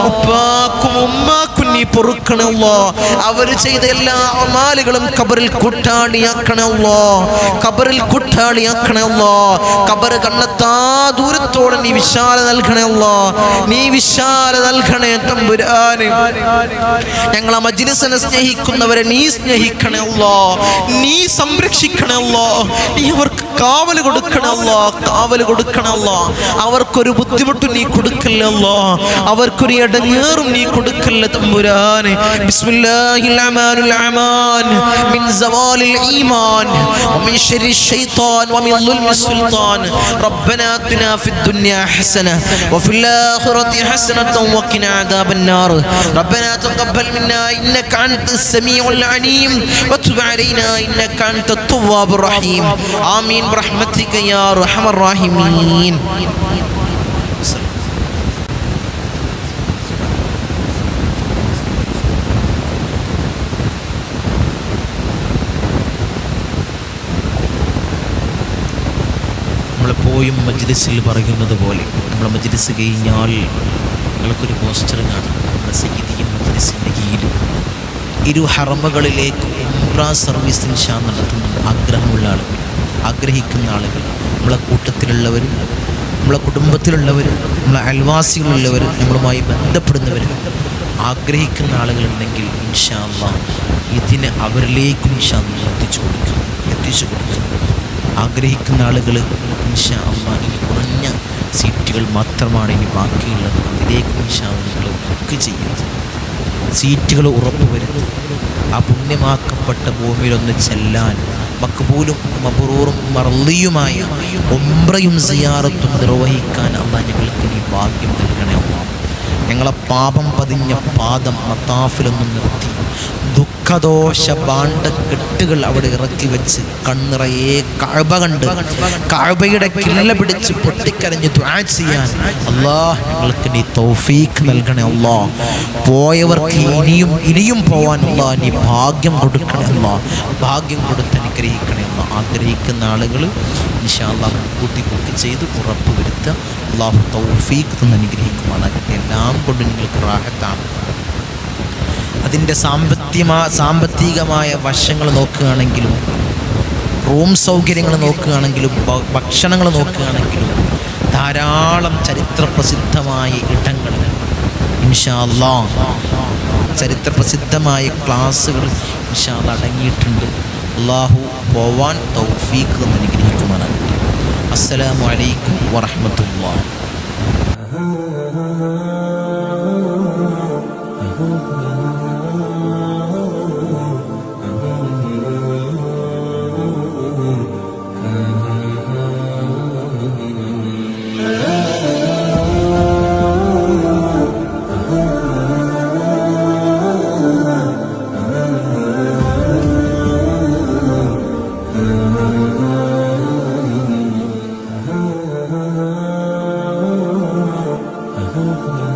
Speaker 1: ഉപ്പാക്കും ഉമ്മാക്കും നീ പൊറുക്കണേ അല്ലോ. അവർ ചെയ്ത എല്ലാ അമാലുകളും ഖബറിൽ കൂട്ടാളിയാക്കണേ അല്ലോ. ഖബറിൽ കൂട്ടാളിയാക്കണേ അല്ലോ. ഖബർ കണ്ണെത്താ ദൂരത്തോടെ നീ വിശാല നൽകണേ അല്ലോ. നീ വിശാല നൽകണേ തമ്പുരാനെ. ഞങ്ങളെ മജ്ലിസിനെ സ്നേഹിക്കുന്നവരെ നീ സ്നേഹിക്കണേ അല്ലോ. നീ സംരക്ഷിക്കണേ അല്ലോ. നീ അവർക്ക് കാവൽ കൊടുക്കണേ അല്ലോ. കാവൽ കൊടുക്കണേ അല്ലോ. അവർക്കൊരു ബുദ്ധിമുട്ടും നീ കൊടുക്കല്ലേ അല്ലോ. അവർക്കൊരു ഇടങ്ങേറും നീ കൊടുക്കല്ലേ തമ്പുരാനെ. ബിസ്മില്ലാഹിൽ റഹ്മാനിൽ റഹീം. മിൻ സവാലിൽ ഈമാൻ വമിൻ ശർരി ശൈത്താൻ വമിൻ ദുൽമി സുൽത്താൻ. റബ്ബനാ ആതിനാ ഫിദ് ദുനിയാ ഹസന വഫിൽ ആഖിറതി ഹസനതൻ വഖിനാ അദാബൻ നാർ. റബ്ബനാ തഖബ്ബൽ മിന്നാ ഇന്നക അൻതസ് സമീഉൽ അലീം വതുബ് അലൈനാ ഇന്നക അൻതത് തവ്വാബുർ റഹീം. ആമീൻ ബിറഹ്മതിക യാ അർഹമർ റഹീമീൻ. നമ്മളെപ്പോഴും മജ്ലിസിൽ പറയുന്നത് പോലെ നമ്മളെ മജ്ലിസ് കഴിഞ്ഞാൽ നിങ്ങൾക്കൊരു പോസ്റ്റർ കാണാം. നമ്മുടെ സയ്യിദിയ മജ്ലിസിൻ്റെ കീഴിൽ 2 ഹറമുകളിലേക്ക് ഉംറ സർവീസ് ഇൻഷാ നടത്തുന്ന ആഗ്രഹമുള്ള ആളുകൾ, ആഗ്രഹിക്കുന്ന ആളുകൾ, നമ്മളെ കൂട്ടത്തിലുള്ളവർ, നമ്മളെ കുടുംബത്തിലുള്ളവർ, നമ്മളെ അയൽവാസികളുള്ളവർ, നമ്മളുമായി ബന്ധപ്പെടുന്നവർ, ആഗ്രഹിക്കുന്ന ആളുകളുണ്ടെങ്കിൽ ഇൻഷാ അല്ലാഹ് ഇതിനെ അവരിലേക്കും ഇൻഷാ അല്ലാഹ് എത്തിച്ചു കൊടുക്കും. ആഗ്രഹിക്കുന്ന ആളുകൾ ഇൻഷാ അല്ലാഹ് ഇനി കുറഞ്ഞ സീറ്റുകൾ മാത്രമാണ് ഇനി ബാക്കിയുള്ളത്. അതിലേക്ക് ഇൻഷാ അല്ലാഹ് നിങ്ങൾ ബുക്ക് ചെയ്യുന്നത്, സീറ്റുകൾ ഉറപ്പുവരുത്തും. ആ പുണ്യമാക്കപ്പെട്ട ഭൂമിയിലൊന്ന് ചെല്ലാൻ മഖ്ബൂലും മബ്റൂറും മർളിയുമായ ഉംറയും സിയാറത്തും നിർവഹിക്കാൻ അല്ലാഹ് ഞങ്ങൾക്ക് നീ ഭാഗ്യം നൽകണേ അല്ലാഹ്. ഞങ്ങളെ പാപം പതിഞ്ഞ പാദം മത്താഫിലൊന്നും നിർത്തി ദുഃഖദോഷ ഭാണ്ഡക്കെട്ടുകൾ അവിടെ ഇറക്കി വെച്ച് കണ്ണിറയെ കഅബ കണ്ട് കഅബയുടെ കില്ല പിടിച്ച് പൊട്ടിക്കരഞ്ഞ് ദുആ ചെയ്യാൻ അല്ലാഹ് ഞങ്ങൾക്ക് നീ തൗഫീഖ് നൽകണേ അല്ലാഹ്. പോയവർക്ക് ഇനിയും പോവാൻ അല്ലാഹ് നീ ഭാഗ്യം കൊടുക്കണേ അല്ലാഹ്. ഭാഗ്യം കൊടുത്ത് അനുഗ്രഹിക്കണേ അല്ലാഹ്. ആഗ്രഹിക്കുന്ന ആളുകൾ ഇൻഷാ അല്ലാഹ് കൂട്ടി ബുക്ക് ചെയ്ത് ഉറപ്പ് വരുത്തുക. അല്ലാഹു തൗഫീഖ് തന്ന് അനുഗ്രഹിക്കുമാറാകട്ടെ. എല്ലാം കൊണ്ട് നിങ്ങൾക്ക് റാഹത്താണ്. അതിൻ്റെ സാമ്പത്തികമായ വശങ്ങൾ നോക്കുകയാണെങ്കിലും, റൂം സൗകര്യങ്ങൾ നോക്കുകയാണെങ്കിലും, ഭക്ഷണങ്ങൾ നോക്കുകയാണെങ്കിലും ധാരാളം ചരിത്രപ്രസിദ്ധമായ ഇടങ്ങൾ ഇൻഷാ അല്ലാഹ്, ചരിത്രപ്രസിദ്ധമായ ക്ലാസ്സുകൾ ഇൻഷാ അല്ലാഹ് അടങ്ങിയിട്ടുണ്ട്. അള്ളാഹു പോവാൻ തൗഫീഖ് അനുഗ്രഹിക്കുമാറാകട്ടെ. അസ്സലാമു അലൈക്കും വറഹ്മത്തുള്ളാഹി.
Speaker 2: Oh